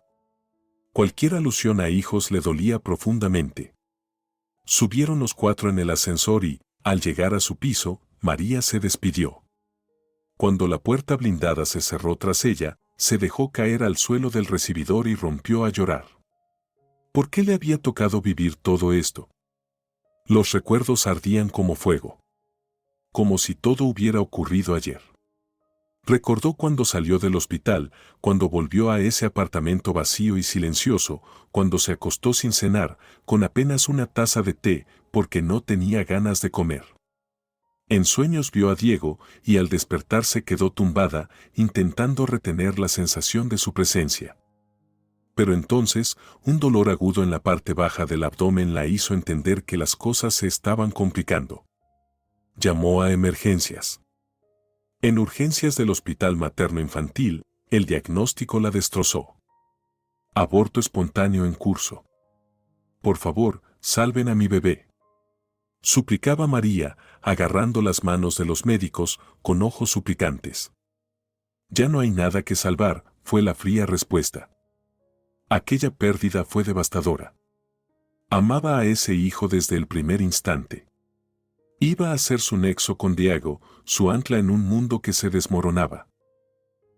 Cualquier alusión a hijos le dolía profundamente. Subieron los 4 en el ascensor y, al llegar a su piso, María se despidió. Cuando la puerta blindada se cerró tras ella, se dejó caer al suelo del recibidor y rompió a llorar. ¿Por qué le había tocado vivir todo esto? Los recuerdos ardían como fuego. Como si todo hubiera ocurrido ayer. Recordó cuando salió del hospital, cuando volvió a ese apartamento vacío y silencioso, cuando se acostó sin cenar, con apenas una taza de té, porque no tenía ganas de comer. En sueños vio a Diego, y al despertarse quedó tumbada, intentando retener la sensación de su presencia. Pero entonces, un dolor agudo en la parte baja del abdomen la hizo entender que las cosas se estaban complicando. Llamó a emergencias. En urgencias del Hospital Materno-Infantil, el diagnóstico la destrozó. Aborto espontáneo en curso. Por favor, salven a mi bebé. Suplicaba María, agarrando las manos de los médicos, con ojos suplicantes. Ya no hay nada que salvar, fue la fría respuesta. Aquella pérdida fue devastadora. Amaba a ese hijo desde el primer instante. Iba a ser su nexo con Diego, su ancla en un mundo que se desmoronaba.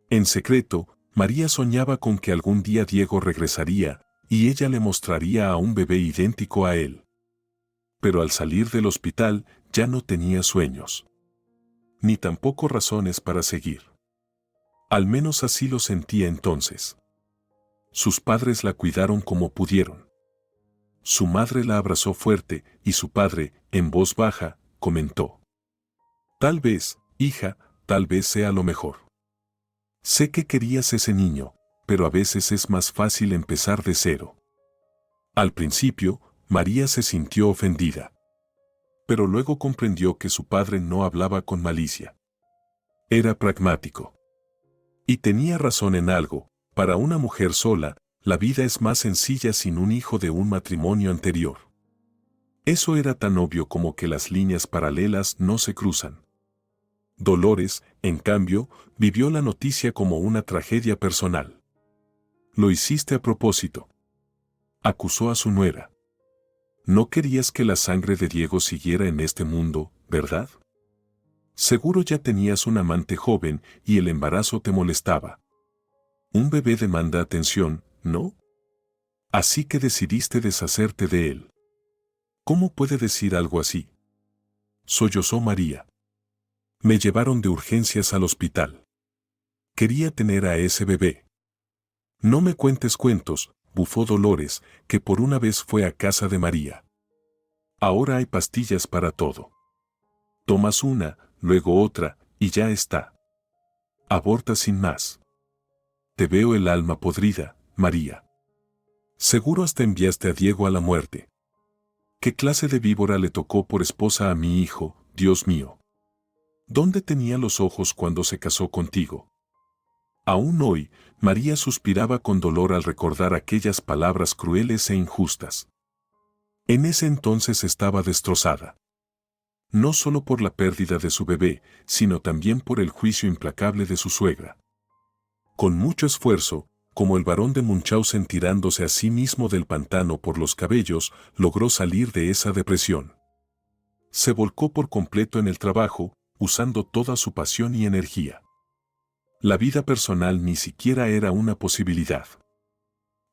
En secreto, María soñaba con que algún día Diego regresaría, y ella le mostraría a un bebé idéntico a él. Pero al salir del hospital, ya no tenía sueños. Ni tampoco razones para seguir. Al menos así lo sentía entonces. Sus padres la cuidaron como pudieron. Su madre la abrazó fuerte, y su padre, en voz baja, comentó. Tal vez, hija, tal vez sea lo mejor. Sé que querías ese niño, pero a veces es más fácil empezar de cero. Al principio, María se sintió ofendida. Pero luego comprendió que su padre no hablaba con malicia. Era pragmático. Y tenía razón en algo, para una mujer sola, la vida es más sencilla sin un hijo de un matrimonio anterior. Eso era tan obvio como que las líneas paralelas no se cruzan. Dolores, en cambio, vivió la noticia como una tragedia personal. Lo hiciste a propósito. Acusó a su nuera. No querías que la sangre de Diego siguiera en este mundo, ¿verdad? Seguro ya tenías un amante joven y el embarazo te molestaba. Un bebé demanda atención, ¿no? Así que decidiste deshacerte de él. ¿Cómo puede decir algo así? Sollozó María. Me llevaron de urgencias al hospital. Quería tener a ese bebé. No me cuentes cuentos, bufó Dolores, que por una vez fue a casa de María. Ahora hay pastillas para todo. Tomas una, luego otra, y ya está. Aborta sin más. Te veo el alma podrida, María. Seguro hasta enviaste a Diego a la muerte. ¿Qué clase de víbora le tocó por esposa a mi hijo, Dios mío? ¿Dónde tenía los ojos cuando se casó contigo? Aún hoy, María suspiraba con dolor al recordar aquellas palabras crueles e injustas. En ese entonces estaba destrozada. No solo por la pérdida de su bebé, sino también por el juicio implacable de su suegra. Con mucho esfuerzo, como el barón de Munchausen tirándose a sí mismo del pantano por los cabellos, logró salir de esa depresión. Se volcó por completo en el trabajo, usando toda su pasión y energía. La vida personal ni siquiera era una posibilidad.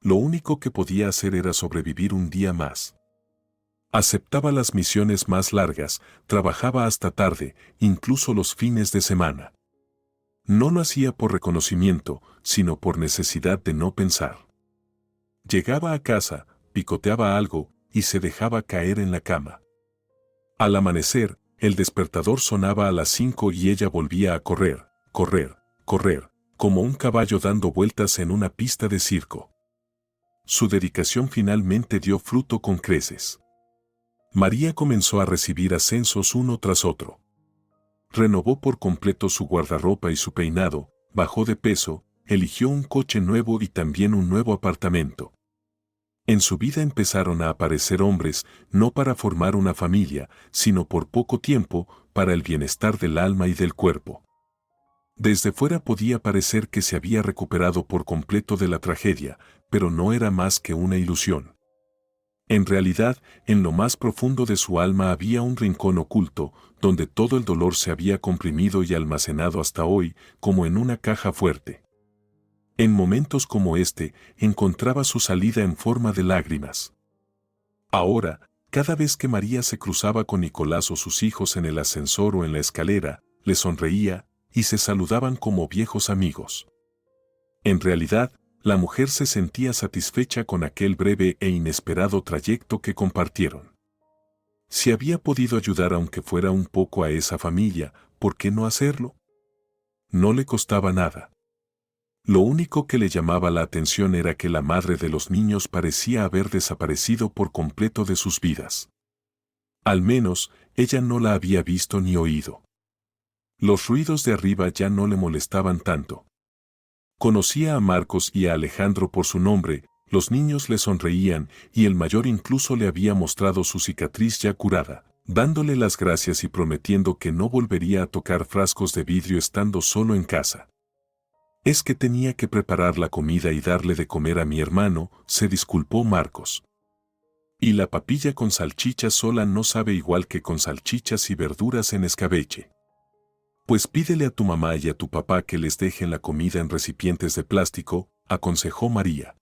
Lo único que podía hacer era sobrevivir un día más. Aceptaba las misiones más largas, trabajaba hasta tarde, incluso los fines de semana. No lo hacía por reconocimiento, sino por necesidad de no pensar. Llegaba a casa, picoteaba algo y se dejaba caer en la cama. Al amanecer, el despertador sonaba a las 5 y ella volvía a correr, como un caballo dando vueltas en una pista de circo. Su dedicación finalmente dio fruto con creces. María comenzó a recibir ascensos uno tras otro. Renovó por completo su guardarropa y su peinado, bajó de peso, eligió un coche nuevo y también un nuevo apartamento. En su vida empezaron a aparecer hombres, no para formar una familia, sino por poco tiempo, para el bienestar del alma y del cuerpo. Desde fuera podía parecer que se había recuperado por completo de la tragedia, pero no era más que una ilusión. En realidad, en lo más profundo de su alma había un rincón oculto, donde todo el dolor se había comprimido y almacenado hasta hoy, como en una caja fuerte. En momentos como este, encontraba su salida en forma de lágrimas. Ahora, cada vez que María se cruzaba con Nicolás o sus hijos en el ascensor o en la escalera, le sonreía, y se saludaban como viejos amigos. En realidad, la mujer se sentía satisfecha con aquel breve e inesperado trayecto que compartieron. Si había podido ayudar aunque fuera un poco a esa familia, ¿por qué no hacerlo? No le costaba nada. Lo único que le llamaba la atención era que la madre de los niños parecía haber desaparecido por completo de sus vidas. Al menos, ella no la había visto ni oído. Los ruidos de arriba ya no le molestaban tanto. Conocía a Marcos y a Alejandro por su nombre, los niños le sonreían y el mayor incluso le había mostrado su cicatriz ya curada, dándole las gracias y prometiendo que no volvería a tocar frascos de vidrio estando solo en casa. Es que tenía que preparar la comida y darle de comer a mi hermano, se disculpó Marcos. Y la papilla con salchicha sola no sabe igual que con salchichas y verduras en escabeche. Pues pídele a tu mamá y a tu papá que les dejen la comida en recipientes de plástico, aconsejó María.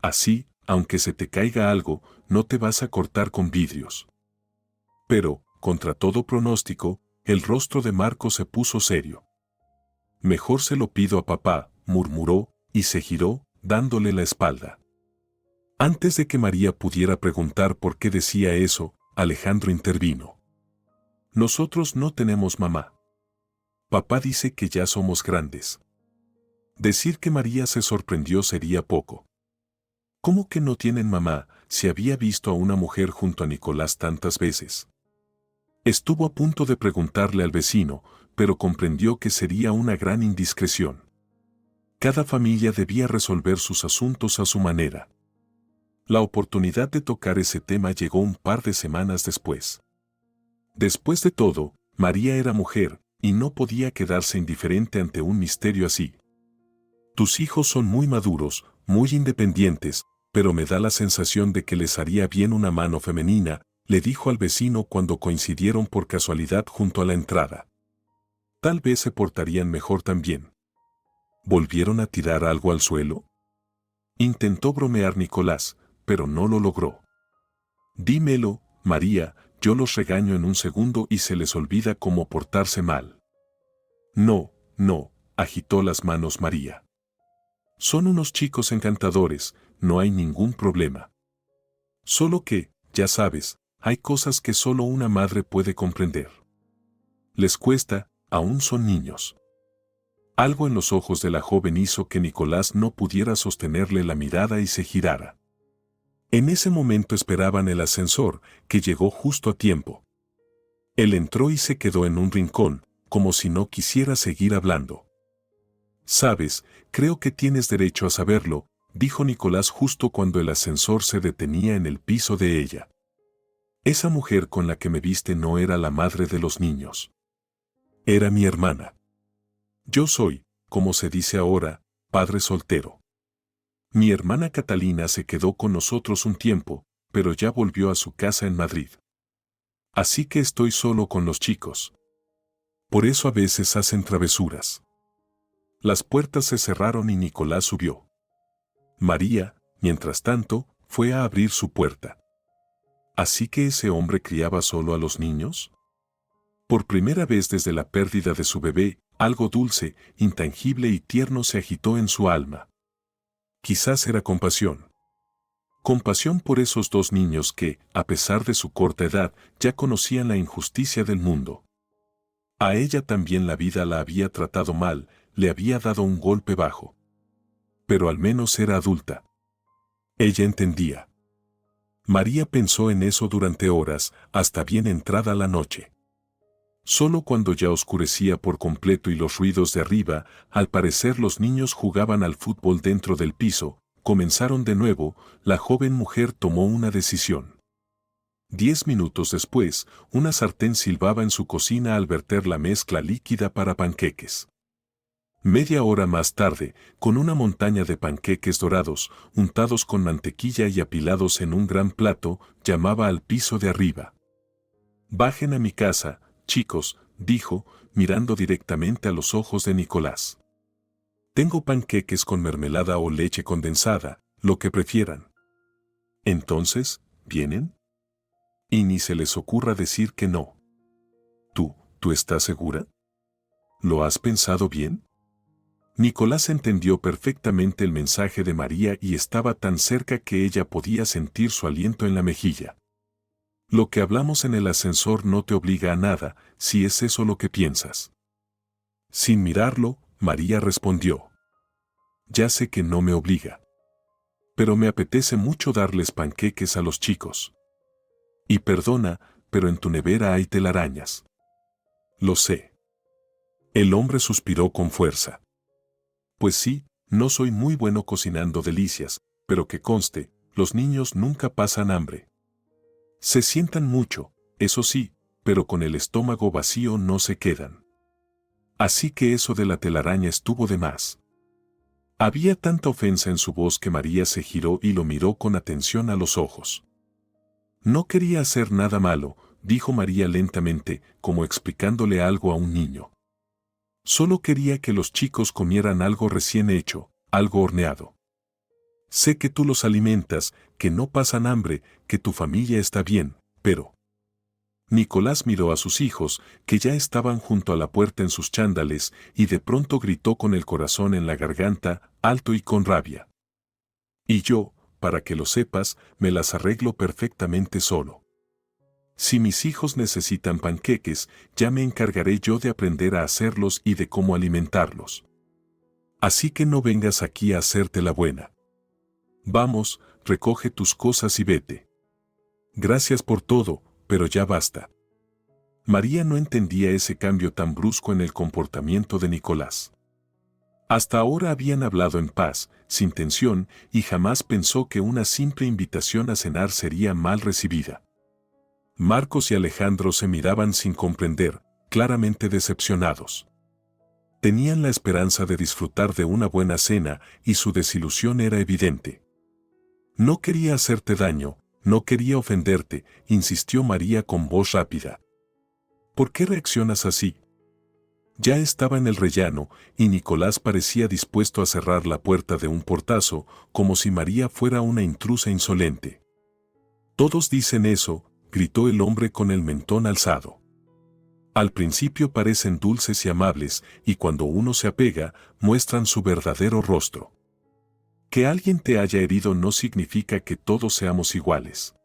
Así, aunque se te caiga algo, no te vas a cortar con vidrios. Pero, contra todo pronóstico, el rostro de Marcos se puso serio. Mejor se lo pido a papá, murmuró, y se giró, dándole la espalda. Antes de que María pudiera preguntar por qué decía eso, Alejandro intervino. Nosotros no tenemos mamá. Papá dice que ya somos grandes. Decir que María se sorprendió sería poco. ¿Cómo que no tienen mamá, si había visto a una mujer junto a Nicolás tantas veces? Estuvo a punto de preguntarle al vecino, pero comprendió que sería una gran indiscreción. Cada familia debía resolver sus asuntos a su manera. La oportunidad de tocar ese tema llegó un par de semanas después. Después de todo, María era mujer, y no podía quedarse indiferente ante un misterio así. Tus hijos son muy maduros, muy independientes, pero me da la sensación de que les haría bien una mano femenina, le dijo al vecino cuando coincidieron por casualidad junto a la entrada. Tal vez se portarían mejor también. ¿Volvieron a tirar algo al suelo? Intentó bromear Nicolás, pero no lo logró. Dímelo, María, yo los regaño en un segundo y se les olvida cómo portarse mal. No, agitó las manos María. Son unos chicos encantadores, no hay ningún problema. Solo que, ya sabes, hay cosas que solo una madre puede comprender. Les cuesta, aún son niños. Algo en los ojos de la joven hizo que Nicolás no pudiera sostenerle la mirada y se girara. En ese momento esperaban el ascensor, que llegó justo a tiempo. Él entró y se quedó en un rincón, como si no quisiera seguir hablando. Sabes, creo que tienes derecho a saberlo, dijo Nicolás justo cuando el ascensor se detenía en el piso de ella. Esa mujer con la que me viste no era la madre de los niños. Era mi hermana. Yo soy, como se dice ahora, padre soltero. Mi hermana Catalina se quedó con nosotros un tiempo, pero ya volvió a su casa en Madrid. Así que estoy solo con los chicos. Por eso a veces hacen travesuras. Las puertas se cerraron y Nicolás subió. María, mientras tanto, fue a abrir su puerta. ¿Así que ese hombre criaba solo a los niños? Por primera vez desde la pérdida de su bebé, algo dulce, intangible y tierno se agitó en su alma. Quizás era compasión. Compasión por esos dos niños que, a pesar de su corta edad, ya conocían la injusticia del mundo. A ella también la vida la había tratado mal, le había dado un golpe bajo. Pero al menos era adulta. Ella entendía. María pensó en eso durante horas, hasta bien entrada la noche. Solo cuando ya oscurecía por completo y los ruidos de arriba, al parecer los niños jugaban al fútbol dentro del piso, comenzaron de nuevo, la joven mujer tomó una decisión. 10 minutos después, una sartén silbaba en su cocina al verter la mezcla líquida para panqueques. Media hora más tarde, con una montaña de panqueques dorados, untados con mantequilla y apilados en un gran plato, llamaba al piso de arriba. «Bajen a mi casa, chicos», dijo, mirando directamente a los ojos de Nicolás. «Tengo panqueques con mermelada o leche condensada, lo que prefieran». «Entonces, ¿vienen?» Y ni se les ocurra decir que no. ¿Tú estás segura? ¿Lo has pensado bien? Nicolás entendió perfectamente el mensaje de María y estaba tan cerca que ella podía sentir su aliento en la mejilla. Lo que hablamos en el ascensor no te obliga a nada, si es eso lo que piensas. Sin mirarlo, María respondió. Ya sé que no me obliga. Pero me apetece mucho darles panqueques a los chicos. Y perdona, pero en tu nevera hay telarañas. Lo sé. El hombre suspiró con fuerza. Pues sí, no soy muy bueno cocinando delicias, pero que conste, los niños nunca pasan hambre. Se sientan mucho, eso sí, pero con el estómago vacío no se quedan. Así que eso de la telaraña estuvo de más. Había tanta ofensa en su voz que María se giró y lo miró con atención a los ojos. No quería hacer nada malo, dijo María lentamente, como explicándole algo a un niño. Solo quería que los chicos comieran algo recién hecho, algo horneado. Sé que tú los alimentas, que no pasan hambre, que tu familia está bien, pero... Nicolás miró a sus hijos, que ya estaban junto a la puerta en sus chándales, y de pronto gritó con el corazón en la garganta, alto y con rabia. Y yo, para que lo sepas, me las arreglo perfectamente solo. Si mis hijos necesitan panqueques, ya me encargaré yo de aprender a hacerlos y de cómo alimentarlos. Así que no vengas aquí a hacerte la buena. Vamos, recoge tus cosas y vete. Gracias por todo, pero ya basta. María no entendía ese cambio tan brusco en el comportamiento de Nicolás. Hasta ahora habían hablado en paz, sin tensión, y jamás pensó que una simple invitación a cenar sería mal recibida. Marcos y Alejandro se miraban sin comprender, claramente decepcionados. Tenían la esperanza de disfrutar de una buena cena y su desilusión era evidente. No quería hacerte daño, no quería ofenderte, insistió María con voz rápida. ¿Por qué reaccionas así? Ya estaba en el rellano y Nicolás parecía dispuesto a cerrar la puerta de un portazo, como si María fuera una intrusa insolente. Todos dicen eso, gritó el hombre con el mentón alzado. Al principio parecen dulces y amables, y cuando uno se apega, muestran su verdadero rostro. Que alguien te haya herido no significa que todos seamos iguales.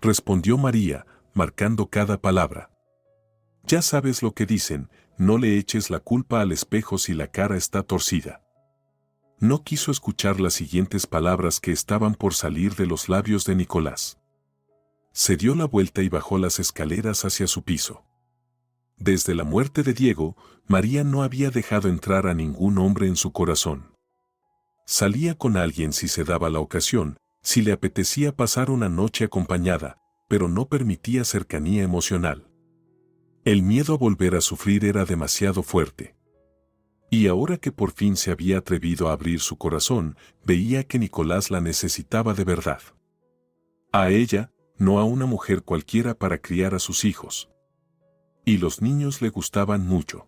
Respondió María, marcando cada palabra. Ya sabes lo que dicen, no le eches la culpa al espejo si la cara está torcida. No quiso escuchar las siguientes palabras que estaban por salir de los labios de Nicolás. Se dio la vuelta y bajó las escaleras hacia su piso. Desde la muerte de Diego, María no había dejado entrar a ningún hombre en su corazón. Salía con alguien si se daba la ocasión, si le apetecía pasar una noche acompañada, pero no permitía cercanía emocional. El miedo a volver a sufrir era demasiado fuerte. Y ahora que por fin se había atrevido a abrir su corazón, veía que Nicolás la necesitaba de verdad. A ella, no a una mujer cualquiera para criar a sus hijos. Y los niños le gustaban mucho.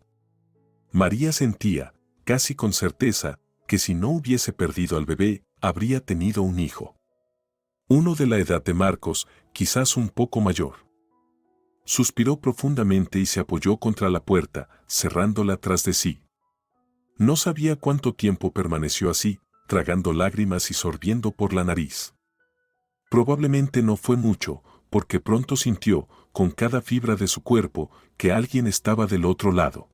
María sentía, casi con certeza, que si no hubiese perdido al bebé, habría tenido un hijo. Uno de la edad de Marcos, quizás un poco mayor. Suspiró profundamente y se apoyó contra la puerta, cerrándola tras de sí. No sabía cuánto tiempo permaneció así, tragando lágrimas y sorbiendo por la nariz. Probablemente no fue mucho, porque pronto sintió, con cada fibra de su cuerpo, que alguien estaba del otro lado.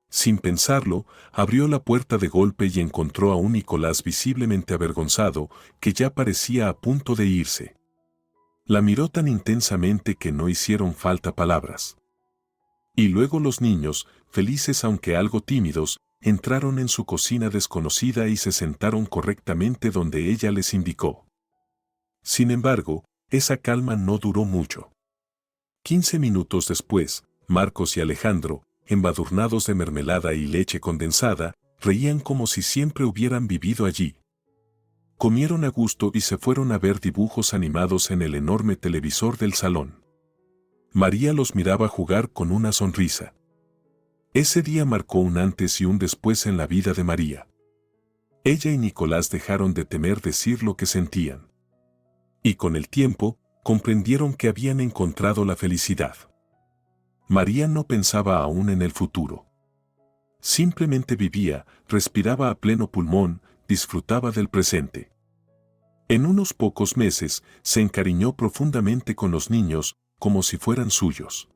Sin pensarlo, abrió la puerta de golpe y encontró a un Nicolás visiblemente avergonzado, que ya parecía a punto de irse. La miró tan intensamente que no hicieron falta palabras. Y luego los niños, felices aunque algo tímidos, entraron en su cocina desconocida y se sentaron correctamente donde ella les indicó. Sin embargo, esa calma no duró mucho. 15 minutos después, Marcos y Alejandro, embadurnados de mermelada y leche condensada, reían como si siempre hubieran vivido allí. Comieron a gusto y se fueron a ver dibujos animados en el enorme televisor del salón. María los miraba jugar con una sonrisa. Ese día marcó un antes y un después en la vida de María. Ella y Nicolás dejaron de temer decir lo que sentían. Y con el tiempo, comprendieron que habían encontrado la felicidad. María no pensaba aún en el futuro. Simplemente vivía, respiraba a pleno pulmón, disfrutaba del presente. En unos pocos meses, se encariñó profundamente con los niños, como si fueran suyos.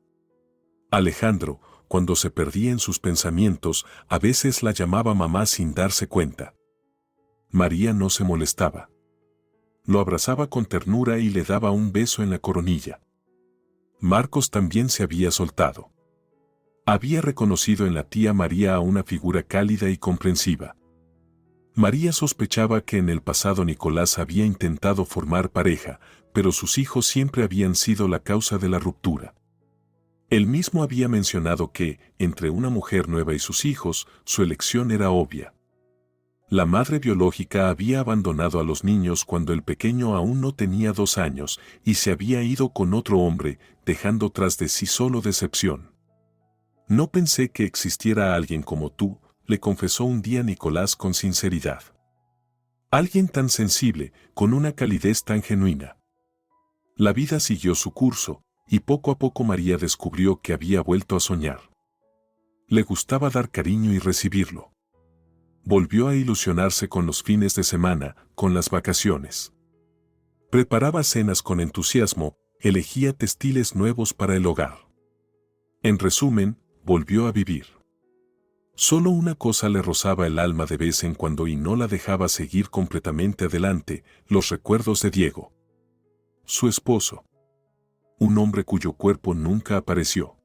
Alejandro, cuando se perdía en sus pensamientos, a veces la llamaba mamá sin darse cuenta. María no se molestaba. Lo abrazaba con ternura y le daba un beso en la coronilla. Marcos también se había soltado. Había reconocido en la tía María a una figura cálida y comprensiva. María sospechaba que en el pasado Nicolás había intentado formar pareja, pero sus hijos siempre habían sido la causa de la ruptura. Él mismo había mencionado que, entre una mujer nueva y sus hijos, su elección era obvia. La madre biológica había abandonado a los niños cuando el pequeño aún no tenía 2 años y se había ido con otro hombre, dejando tras de sí solo decepción. No pensé que existiera alguien como tú, le confesó un día Nicolás con sinceridad. Alguien tan sensible, con una calidez tan genuina. La vida siguió su curso, y poco a poco María descubrió que había vuelto a soñar. Le gustaba dar cariño y recibirlo. Volvió a ilusionarse con los fines de semana, con las vacaciones. Preparaba cenas con entusiasmo, elegía textiles nuevos para el hogar. En resumen, volvió a vivir. Solo una cosa le rozaba el alma de vez en cuando y no la dejaba seguir completamente adelante: los recuerdos de Diego. Su esposo. Un hombre cuyo cuerpo nunca apareció.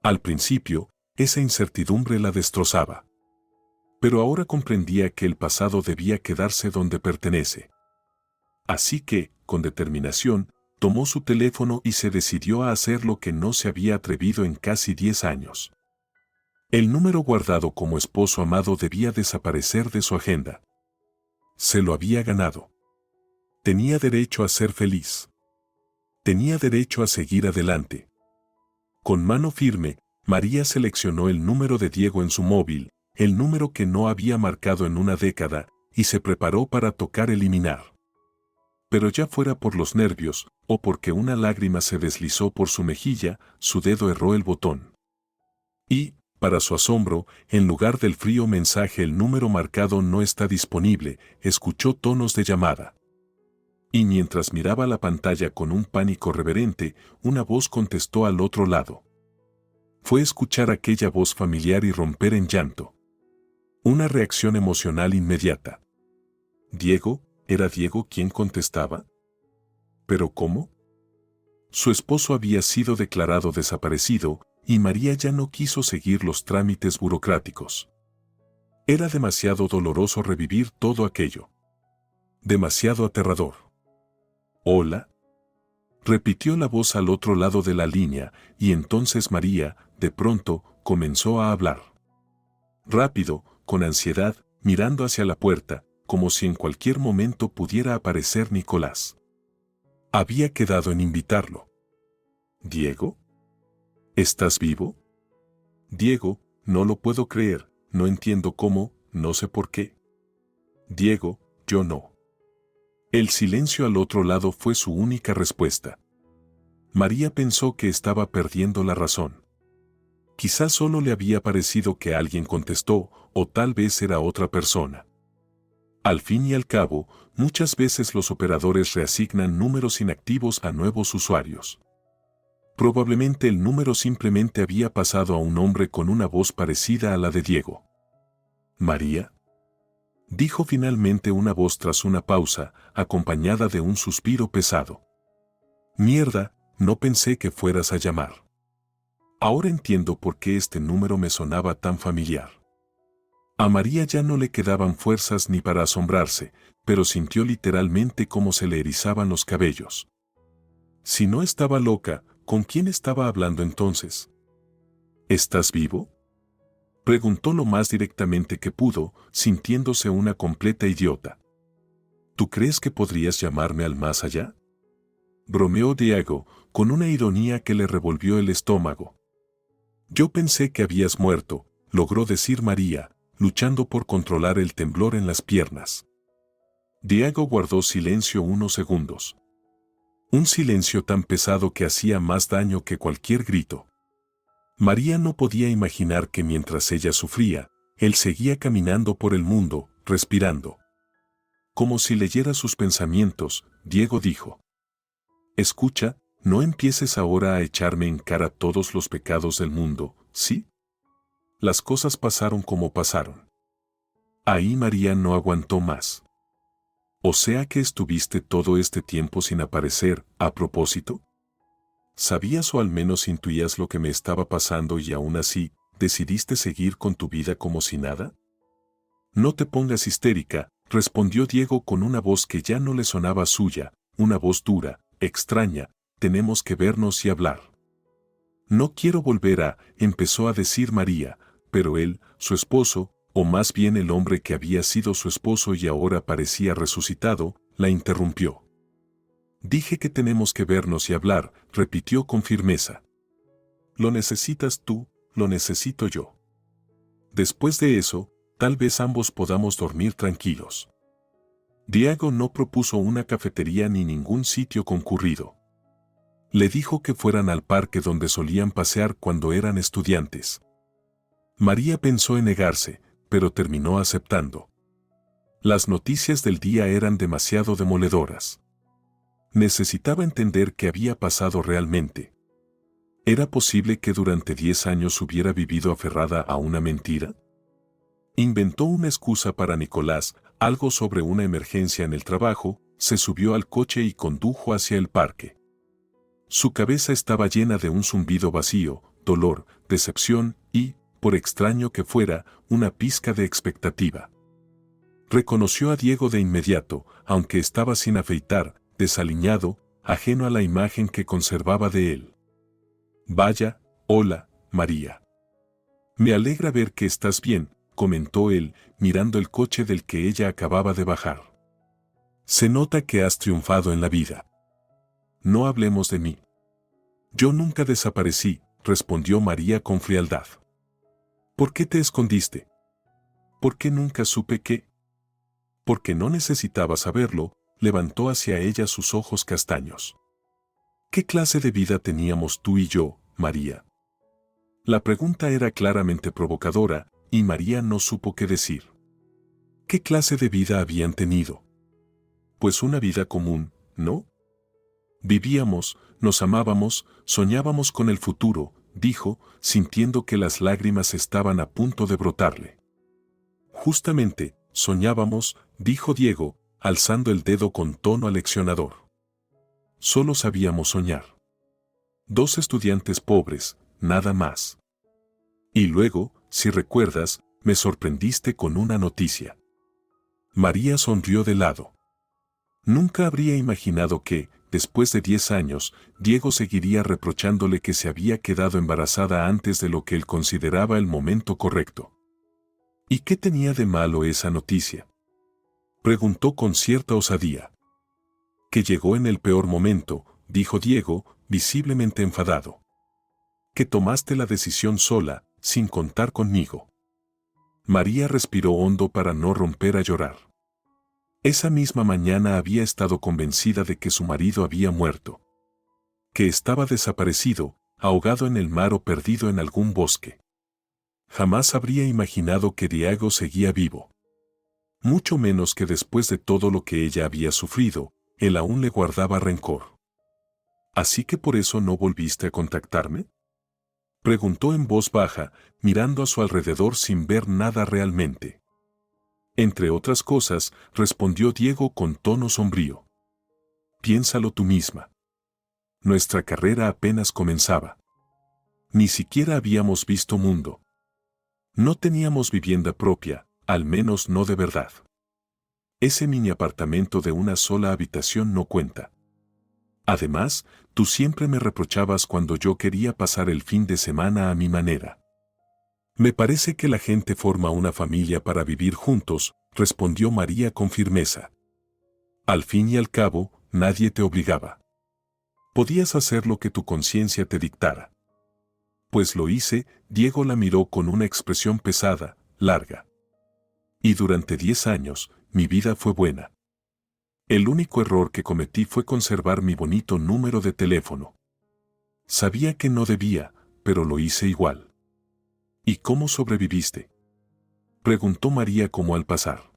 Al principio, esa incertidumbre la destrozaba. Pero ahora comprendía que el pasado debía quedarse donde pertenece. Así que, con determinación, tomó su teléfono y se decidió a hacer lo que no se había atrevido en casi 10 años. El número guardado como esposo amado debía desaparecer de su agenda. Se lo había ganado. Tenía derecho a ser feliz. Tenía derecho a seguir adelante. Con mano firme, María seleccionó el número de Diego en su móvil, el número que no había marcado en una década, y se preparó para tocar eliminar. Pero ya fuera por los nervios, o porque una lágrima se deslizó por su mejilla, su dedo erró el botón. Y, para su asombro, en lugar del frío mensaje "el número marcado no está disponible", escuchó tonos de llamada. Y mientras miraba la pantalla con un pánico reverente, una voz contestó al otro lado. Fue escuchar aquella voz familiar y romper en llanto. Una reacción emocional inmediata. ¿Diego? ¿Era Diego quien contestaba? ¿Pero cómo? Su esposo había sido declarado desaparecido, y María ya no quiso seguir los trámites burocráticos. Era demasiado doloroso revivir todo aquello. Demasiado aterrador. «Hola», repitió la voz al otro lado de la línea, y entonces María, de pronto, comenzó a hablar. Rápido, con ansiedad, mirando hacia la puerta, como si en cualquier momento pudiera aparecer Nicolás. Había quedado en invitarlo. «¿Diego? ¿Estás vivo?» «Diego, no lo puedo creer, no entiendo cómo, no sé por qué». «Diego, yo no». El silencio al otro lado fue su única respuesta. María pensó que estaba perdiendo la razón. Quizás solo le había parecido que alguien contestó, o tal vez era otra persona. Al fin y al cabo, muchas veces los operadores reasignan números inactivos a nuevos usuarios. Probablemente el número simplemente había pasado a un hombre con una voz parecida a la de Diego. «¿María?», dijo finalmente una voz tras una pausa, acompañada de un suspiro pesado. «Mierda, no pensé que fueras a llamar. Ahora entiendo por qué este número me sonaba tan familiar». A María ya no le quedaban fuerzas ni para asombrarse, pero sintió literalmente cómo se le erizaban los cabellos. Si no estaba loca, ¿con quién estaba hablando entonces? «¿Estás vivo?», preguntó lo más directamente que pudo, sintiéndose una completa idiota. «¿Tú crees que podrías llamarme al más allá?», bromeó Diego, con una ironía que le revolvió el estómago. «Yo pensé que habías muerto», logró decir María, luchando por controlar el temblor en las piernas. Diego guardó silencio unos segundos. Un silencio tan pesado que hacía más daño que cualquier grito. María no podía imaginar que mientras ella sufría, él seguía caminando por el mundo, respirando. Como si leyera sus pensamientos, Diego dijo: «Escucha, no empieces ahora a echarme en cara todos los pecados del mundo, ¿sí? Las cosas pasaron como pasaron». Ahí María no aguantó más. «¿O sea que estuviste todo este tiempo sin aparecer, a propósito? ¿Sabías o al menos intuías lo que me estaba pasando y aún así, decidiste seguir con tu vida como si nada?» «No te pongas histérica», respondió Diego con una voz que ya no le sonaba suya, una voz dura, extraña. «Tenemos que vernos y hablar». «No quiero volver a», empezó a decir María, pero él, su esposo, o más bien el hombre que había sido su esposo y ahora parecía resucitado, la interrumpió. «Dije que tenemos que vernos y hablar», repitió con firmeza. «Lo necesitas tú, lo necesito yo. Después de eso, tal vez ambos podamos dormir tranquilos». Diego no propuso una cafetería ni ningún sitio concurrido. Le dijo que fueran al parque donde solían pasear cuando eran estudiantes. María pensó en negarse, pero terminó aceptando. Las noticias del día eran demasiado demoledoras. Necesitaba entender qué había pasado realmente. ¿Era posible que durante 10 años hubiera vivido aferrada a una mentira? Inventó una excusa para Nicolás, algo sobre una emergencia en el trabajo, se subió al coche y condujo hacia el parque. Su cabeza estaba llena de un zumbido vacío, dolor, decepción y, por extraño que fuera, una pizca de expectativa. Reconoció a Diego de inmediato, aunque estaba sin afeitar, desaliñado, ajeno a la imagen que conservaba de él. «Vaya, hola, María. Me alegra ver que estás bien», comentó él, mirando el coche del que ella acababa de bajar. «Se nota que has triunfado en la vida. No hablemos de mí». «Yo nunca desaparecí», respondió María con frialdad. «¿Por qué te escondiste? ¿Por qué nunca supe qué?» Porque no necesitaba saberlo, levantó hacia ella sus ojos castaños. «¿Qué clase de vida teníamos tú y yo, María?». La pregunta era claramente provocadora, y María no supo qué decir. ¿Qué clase de vida habían tenido? Pues una vida común, ¿no? Vivíamos, nos amábamos, soñábamos con el futuro, dijo, sintiendo que las lágrimas estaban a punto de brotarle. Justamente, soñábamos, dijo Diego, alzando el dedo con tono aleccionador. Solo sabíamos soñar. 2 estudiantes pobres, nada más. Y luego, si recuerdas, me sorprendiste con una noticia. María sonrió de lado. Nunca habría imaginado que, después de 10 años, Diego seguiría reprochándole que se había quedado embarazada antes de lo que él consideraba el momento correcto. ¿Y qué tenía de malo esa noticia?, preguntó con cierta osadía. Que llegó en el peor momento, dijo Diego, visiblemente enfadado. Que tomaste la decisión sola, sin contar conmigo. María respiró hondo para no romper a llorar. Esa misma mañana había estado convencida de que su marido había muerto. Que estaba desaparecido, ahogado en el mar o perdido en algún bosque. Jamás habría imaginado que Diego seguía vivo. Mucho menos que después de todo lo que ella había sufrido, él aún le guardaba rencor. ¿Así que por eso no volviste a contactarme?, preguntó en voz baja, mirando a su alrededor sin ver nada realmente. Entre otras cosas, respondió Diego con tono sombrío. Piénsalo tú misma. Nuestra carrera apenas comenzaba. Ni siquiera habíamos visto mundo. No teníamos vivienda propia, al menos no de verdad. Ese mini apartamento de una sola habitación no cuenta. Además, tú siempre me reprochabas cuando yo quería pasar el fin de semana a mi manera. Me parece que la gente forma una familia para vivir juntos, respondió María con firmeza. Al fin y al cabo, nadie te obligaba. Podías hacer lo que tu conciencia te dictara. Pues lo hice, Diego la miró con una expresión pesada, larga. Y durante 10 años, mi vida fue buena. El único error que cometí fue conservar mi bonito número de teléfono. Sabía que no debía, pero lo hice igual. ¿Y cómo sobreviviste?, preguntó María como al pasar.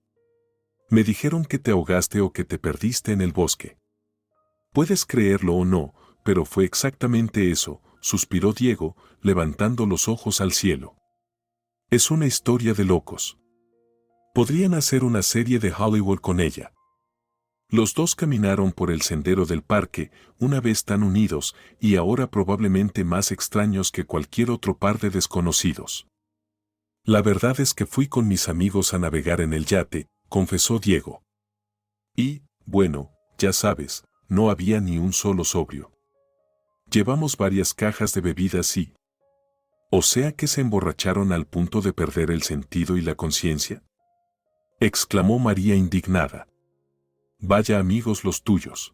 Me dijeron que te ahogaste o que te perdiste en el bosque. Puedes creerlo o no, pero fue exactamente eso, suspiró Diego, levantando los ojos al cielo. Es una historia de locos. Podrían hacer una serie de Hollywood con ella. Los dos caminaron por el sendero del parque, una vez tan unidos, y ahora probablemente más extraños que cualquier otro par de desconocidos. La verdad es que fui con mis amigos a navegar en el yate, confesó Diego. Y, bueno, ya sabes, no había ni un solo sobrio. Llevamos varias cajas de bebidas y... ¿O sea que se emborracharon al punto de perder el sentido y la conciencia?, exclamó María indignada. Vaya amigos los tuyos.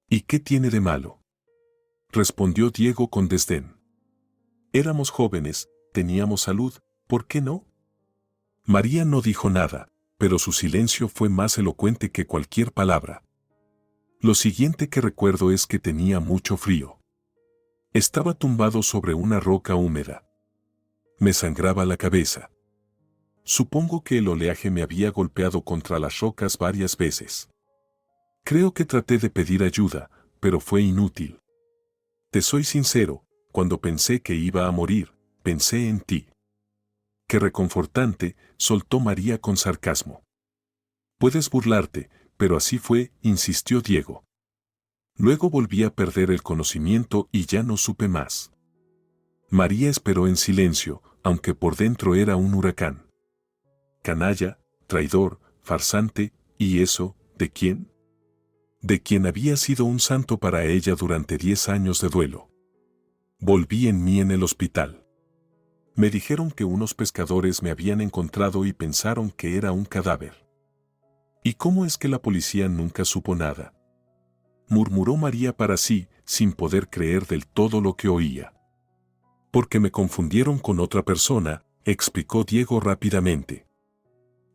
¿Y qué tiene de malo?, respondió Diego con desdén. Éramos jóvenes, teníamos salud, ¿por qué no? María no dijo nada, pero su silencio fue más elocuente que cualquier palabra. Lo siguiente que recuerdo es que tenía mucho frío. Estaba tumbado sobre una roca húmeda. Me sangraba la cabeza. Supongo que el oleaje me había golpeado contra las rocas varias veces. Creo que traté de pedir ayuda, pero fue inútil. Te soy sincero, cuando pensé que iba a morir, pensé en ti. Qué reconfortante, soltó María con sarcasmo. Puedes burlarte, pero así fue, insistió Diego. Luego volví a perder el conocimiento y ya no supe más. María esperó en silencio, aunque por dentro era un huracán. Canalla, traidor, farsante, ¿y eso, de quién? De quien había sido un santo para ella durante 10 años de duelo. Volví en mí en el hospital. Me dijeron que unos pescadores me habían encontrado y pensaron que era un cadáver. ¿Y cómo es que la policía nunca supo nada?, murmuró María para sí, sin poder creer del todo lo que oía. Porque me confundieron con otra persona, explicó Diego rápidamente.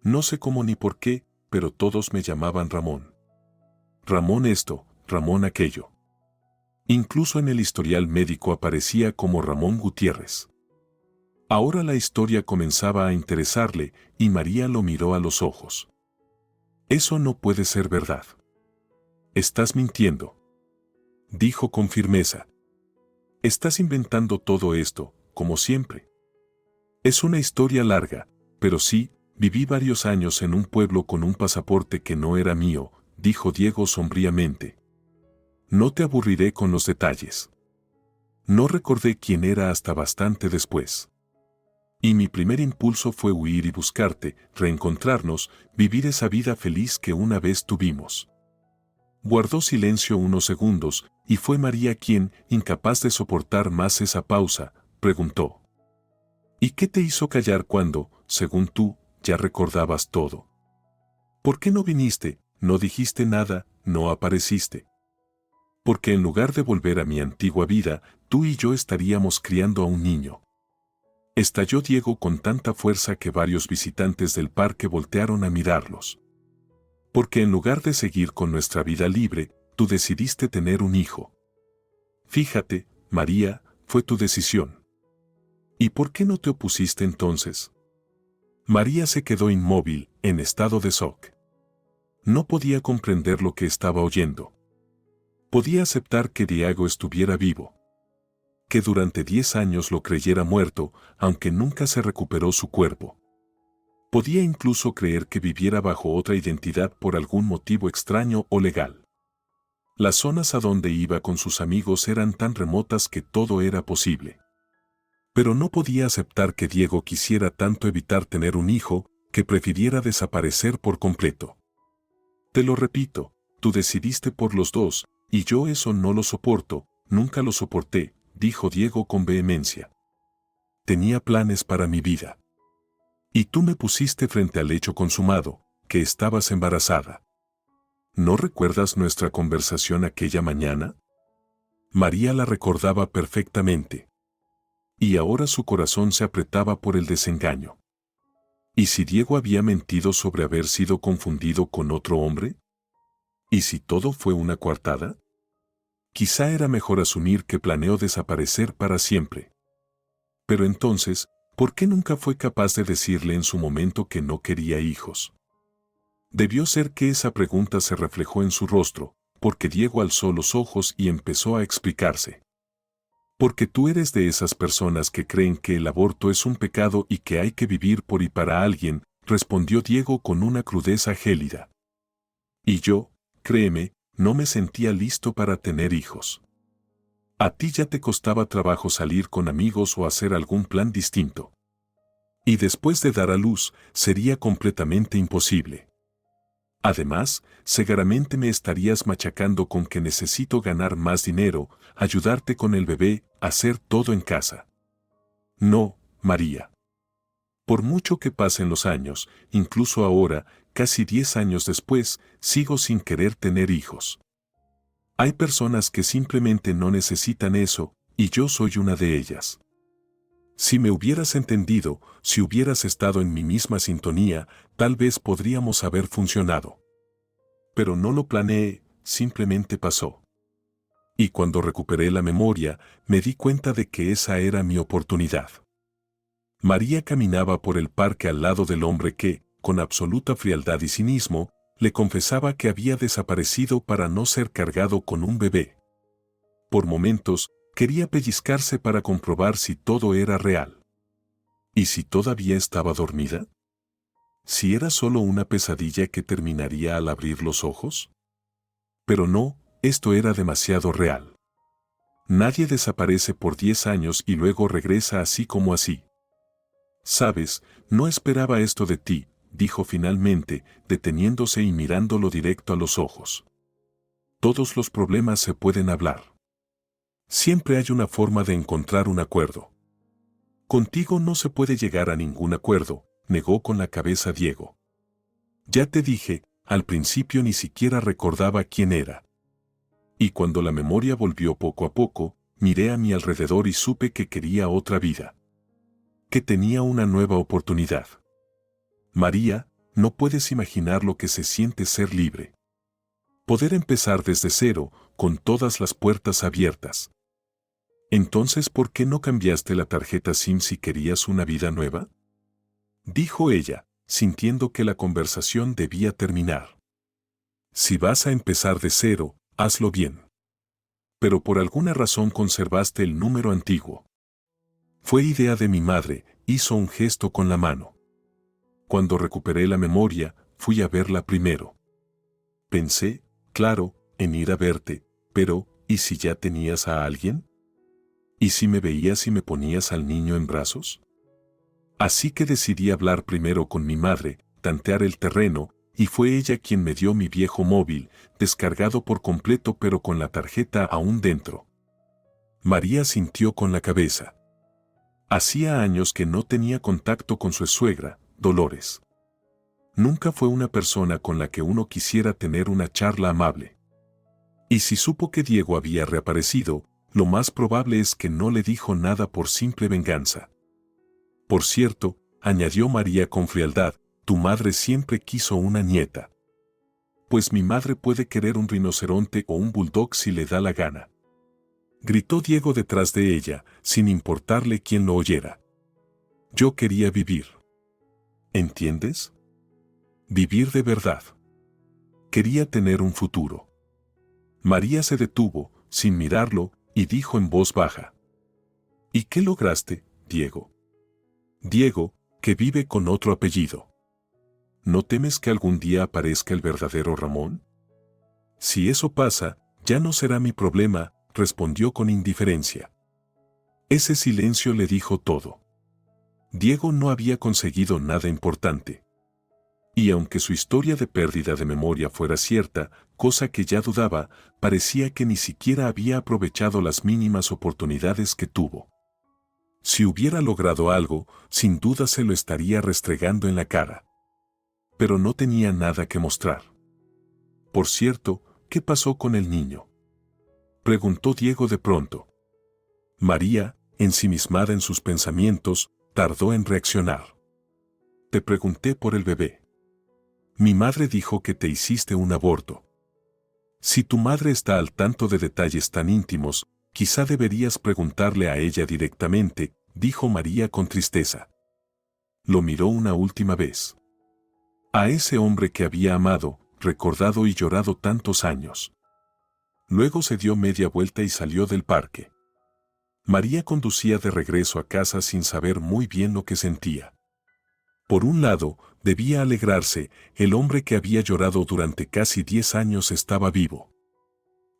No sé cómo ni por qué, pero todos me llamaban Ramón. Ramón esto, Ramón aquello. Incluso en el historial médico aparecía como Ramón Gutiérrez. Ahora la historia comenzaba a interesarle, y María lo miró a los ojos. Eso no puede ser verdad. Estás mintiendo, dijo con firmeza. Estás inventando todo esto, como siempre. Es una historia larga, pero sí, viví varios años en un pueblo con un pasaporte que no era mío, dijo Diego sombríamente. No te aburriré con los detalles. No recordé quién era hasta bastante después. Y mi primer impulso fue huir y buscarte, reencontrarnos, vivir esa vida feliz que una vez tuvimos. Guardó silencio unos segundos, y fue María quien, incapaz de soportar más esa pausa, preguntó. ¿Y qué te hizo callar cuando, según tú, ya recordabas todo? ¿Por qué no viniste, no dijiste nada, no apareciste? Porque en lugar de volver a mi antigua vida, tú y yo estaríamos criando a un niño. Estalló Diego con tanta fuerza que varios visitantes del parque voltearon a mirarlos. Porque en lugar de seguir con nuestra vida libre, tú decidiste tener un hijo. Fíjate, María, fue tu decisión. ¿Y por qué no te opusiste entonces? María se quedó inmóvil, en estado de shock. No podía comprender lo que estaba oyendo. Podía aceptar que Diego estuviera vivo. Que durante 10 años lo creyera muerto, aunque nunca se recuperó su cuerpo. Podía incluso creer que viviera bajo otra identidad por algún motivo extraño o legal. Las zonas a donde iba con sus amigos eran tan remotas que todo era posible. Pero no podía aceptar que Diego quisiera tanto evitar tener un hijo, que prefiriera desaparecer por completo. Te lo repito, tú decidiste por los dos, y yo eso no lo soporto, nunca lo soporté, dijo Diego con vehemencia. Tenía planes para mi vida. Y tú me pusiste frente al hecho consumado, que estabas embarazada. ¿No recuerdas nuestra conversación aquella mañana? María la recordaba perfectamente. Y ahora su corazón se apretaba por el desengaño. ¿Y si Diego había mentido sobre haber sido confundido con otro hombre? ¿Y si todo fue una coartada? Quizá era mejor asumir que planeó desaparecer para siempre. Pero entonces, ¿por qué nunca fue capaz de decirle en su momento que no quería hijos? Debió ser que esa pregunta se reflejó en su rostro, porque Diego alzó los ojos y empezó a explicarse. Porque tú eres de esas personas que creen que el aborto es un pecado y que hay que vivir por y para alguien, respondió Diego con una crudeza gélida. Y yo, créeme, no me sentía listo para tener hijos. A ti ya te costaba trabajo salir con amigos o hacer algún plan distinto. Y después de dar a luz, sería completamente imposible. Además, seguramente me estarías machacando con que necesito ganar más dinero, ayudarte con el bebé, hacer todo en casa. No, María. Por mucho que pasen los años, incluso ahora, casi 10 años después, sigo sin querer tener hijos. Hay personas que simplemente no necesitan eso, y yo soy una de ellas. Si me hubieras entendido, si hubieras estado en mi misma sintonía, tal vez podríamos haber funcionado. Pero no lo planeé, simplemente pasó. Y cuando recuperé la memoria, me di cuenta de que esa era mi oportunidad. María caminaba por el parque al lado del hombre que, con absoluta frialdad y cinismo, le confesaba que había desaparecido para no ser cargado con un bebé. Por momentos, quería pellizcarse para comprobar si todo era real. ¿Y si todavía estaba dormida? ¿Si era solo una pesadilla que terminaría al abrir los ojos? Pero no, esto era demasiado real. Nadie desaparece por 10 años y luego regresa así como así. Sabes, no esperaba esto de ti, dijo finalmente, deteniéndose y mirándolo directo a los ojos. Todos los problemas se pueden hablar. Siempre hay una forma de encontrar un acuerdo. Contigo no se puede llegar a ningún acuerdo, negó con la cabeza Diego. Ya te dije, al principio ni siquiera recordaba quién era. Y cuando la memoria volvió poco a poco, miré a mi alrededor y supe que quería otra vida. Que tenía una nueva oportunidad. María, no puedes imaginar lo que se siente ser libre. Poder empezar desde cero, con todas las puertas abiertas. Entonces, ¿por qué no cambiaste la tarjeta SIM si querías una vida nueva? Dijo ella, sintiendo que la conversación debía terminar. Si vas a empezar de cero, hazlo bien. Pero por alguna razón conservaste el número antiguo. Fue idea de mi madre, hizo un gesto con la mano. Cuando recuperé la memoria, fui a verla primero. Pensé, claro, en ir a verte, pero, ¿y si ya tenías a alguien? ¿Y si me veías y me ponías al niño en brazos? Así que decidí hablar primero con mi madre, tantear el terreno, y fue ella quien me dio mi viejo móvil, descargado por completo pero con la tarjeta aún dentro. María sintió con la cabeza. Hacía años que no tenía contacto con su suegra, Dolores. Nunca fue una persona con la que uno quisiera tener una charla amable. Y si supo que Diego había reaparecido, lo más probable es que no le dijo nada por simple venganza. Por cierto, añadió María con frialdad, tu madre siempre quiso una nieta. Pues mi madre puede querer un rinoceronte o un bulldog si le da la gana. Gritó Diego detrás de ella, sin importarle quién lo oyera. Yo quería vivir. ¿Entiendes? Vivir de verdad. Quería tener un futuro. María se detuvo, sin mirarlo, y dijo en voz baja. ¿Y qué lograste, Diego? Diego, que vive con otro apellido. ¿No temes que algún día aparezca el verdadero Ramón? Si eso pasa, ya no será mi problema, respondió con indiferencia. Ese silencio le dijo todo. Diego no había conseguido nada importante. Y aunque su historia de pérdida de memoria fuera cierta, cosa que ya dudaba, parecía que ni siquiera había aprovechado las mínimas oportunidades que tuvo. Si hubiera logrado algo, sin duda se lo estaría restregando en la cara. Pero no tenía nada que mostrar. Por cierto, ¿qué pasó con el niño? Preguntó Diego de pronto. María, ensimismada en sus pensamientos, tardó en reaccionar. Te pregunté por el bebé. Mi madre dijo que te hiciste un aborto. Si tu madre está al tanto de detalles tan íntimos, quizá deberías preguntarle a ella directamente, dijo María con tristeza. Lo miró una última vez. A ese hombre que había amado, recordado y llorado tantos años. Luego se dio media vuelta y salió del parque. María conducía de regreso a casa sin saber muy bien lo que sentía. Por un lado, debía alegrarse, el hombre que había llorado durante casi 10 años estaba vivo.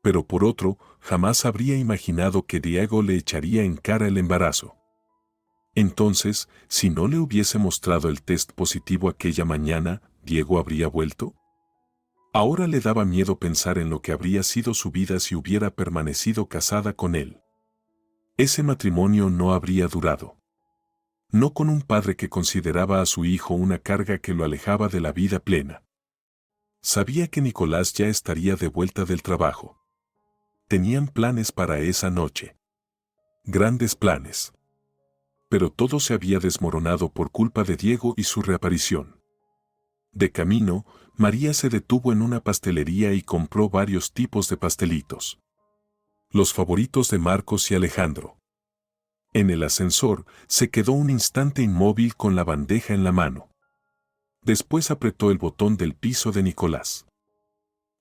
Pero por otro, jamás habría imaginado que Diego le echaría en cara el embarazo. Entonces, si no le hubiese mostrado el test positivo aquella mañana, ¿Diego habría vuelto? Ahora le daba miedo pensar en lo que habría sido su vida si hubiera permanecido casada con él. Ese matrimonio no habría durado. No con un padre que consideraba a su hijo una carga que lo alejaba de la vida plena. Sabía que Nicolás ya estaría de vuelta del trabajo. Tenían planes para esa noche. Grandes planes. Pero todo se había desmoronado por culpa de Diego y su reaparición. De camino, María se detuvo en una pastelería y compró varios tipos de pastelitos. Los favoritos de Marcos y Alejandro. En el ascensor, se quedó un instante inmóvil con la bandeja en la mano. Después apretó el botón del piso de Nicolás.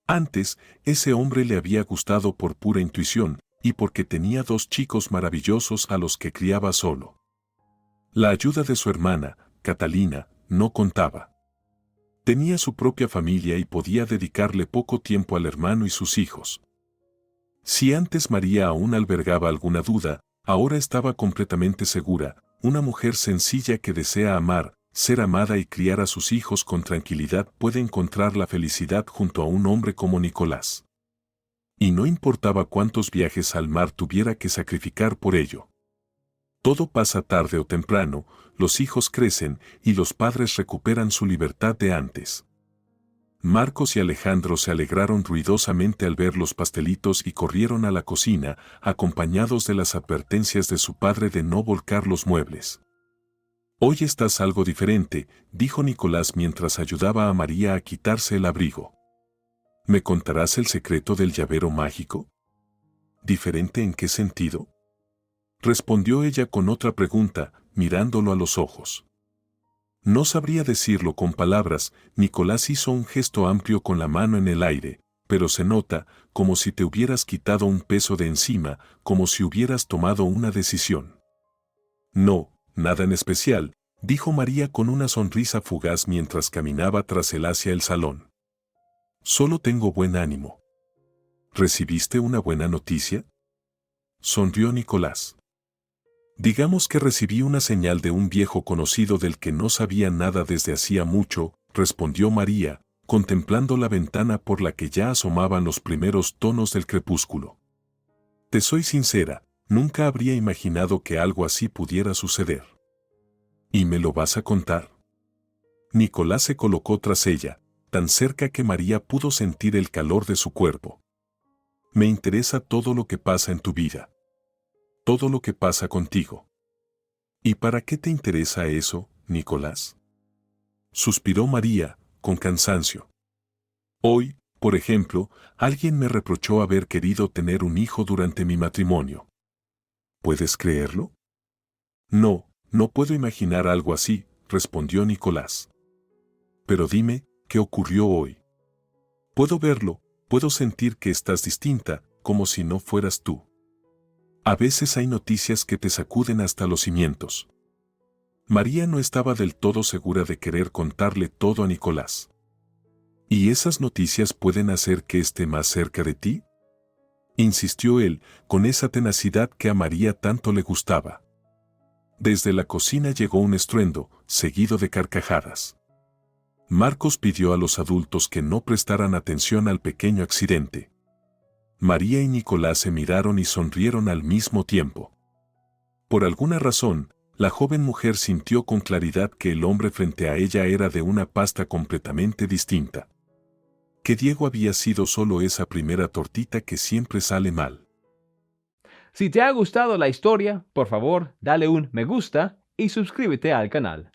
Antes, ese hombre le había gustado por pura intuición, y porque tenía 2 chicos maravillosos a los que criaba solo. La ayuda de su hermana, Catalina, no contaba. Tenía su propia familia y podía dedicarle poco tiempo al hermano y sus hijos. Si antes María aún albergaba alguna duda, ahora estaba completamente segura, una mujer sencilla que desea amar, ser amada y criar a sus hijos con tranquilidad puede encontrar la felicidad junto a un hombre como Nicolás. Y no importaba cuántos viajes al mar tuviera que sacrificar por ello. Todo pasa tarde o temprano, los hijos crecen y los padres recuperan su libertad de antes. Marcos y Alejandro se alegraron ruidosamente al ver los pastelitos y corrieron a la cocina, acompañados de las advertencias de su padre de no volcar los muebles. Hoy estás algo diferente, dijo Nicolás mientras ayudaba a María a quitarse el abrigo. ¿Me contarás el secreto del llavero mágico? ¿Diferente en qué sentido? Respondió ella con otra pregunta, mirándolo a los ojos. No sabría decirlo con palabras, Nicolás hizo un gesto amplio con la mano en el aire, pero se nota, como si te hubieras quitado un peso de encima, como si hubieras tomado una decisión. No, nada en especial, dijo María con una sonrisa fugaz mientras caminaba tras él hacia el salón. Solo tengo buen ánimo. ¿Recibiste una buena noticia? Sonrió Nicolás. Digamos que recibí una señal de un viejo conocido del que no sabía nada desde hacía mucho, respondió María, contemplando la ventana por la que ya asomaban los primeros tonos del crepúsculo. Te soy sincera, nunca habría imaginado que algo así pudiera suceder. ¿Y me lo vas a contar? Nicolás se colocó tras ella, tan cerca que María pudo sentir el calor de su cuerpo. Me interesa todo lo que pasa en tu vida. Todo lo que pasa contigo. ¿Y para qué te interesa eso, Nicolás? Suspiró María, con cansancio. Hoy, por ejemplo, alguien me reprochó haber querido tener un hijo durante mi matrimonio. ¿Puedes creerlo? No, no puedo imaginar algo así, respondió Nicolás. Pero dime, ¿qué ocurrió hoy? Puedo verlo, puedo sentir que estás distinta, como si no fueras tú. A veces hay noticias que te sacuden hasta los cimientos. María no estaba del todo segura de querer contarle todo a Nicolás. ¿Y esas noticias pueden hacer que esté más cerca de ti? Insistió él, con esa tenacidad que a María tanto le gustaba. Desde la cocina llegó un estruendo, seguido de carcajadas. Marcos pidió a los adultos que no prestaran atención al pequeño accidente. María y Nicolás se miraron y sonrieron al mismo tiempo. Por alguna razón, la joven mujer sintió con claridad que el hombre frente a ella era de una pasta completamente distinta. Que Diego había sido solo esa primera tortita que siempre sale mal. Si te ha gustado la historia, por favor, dale un me gusta y suscríbete al canal.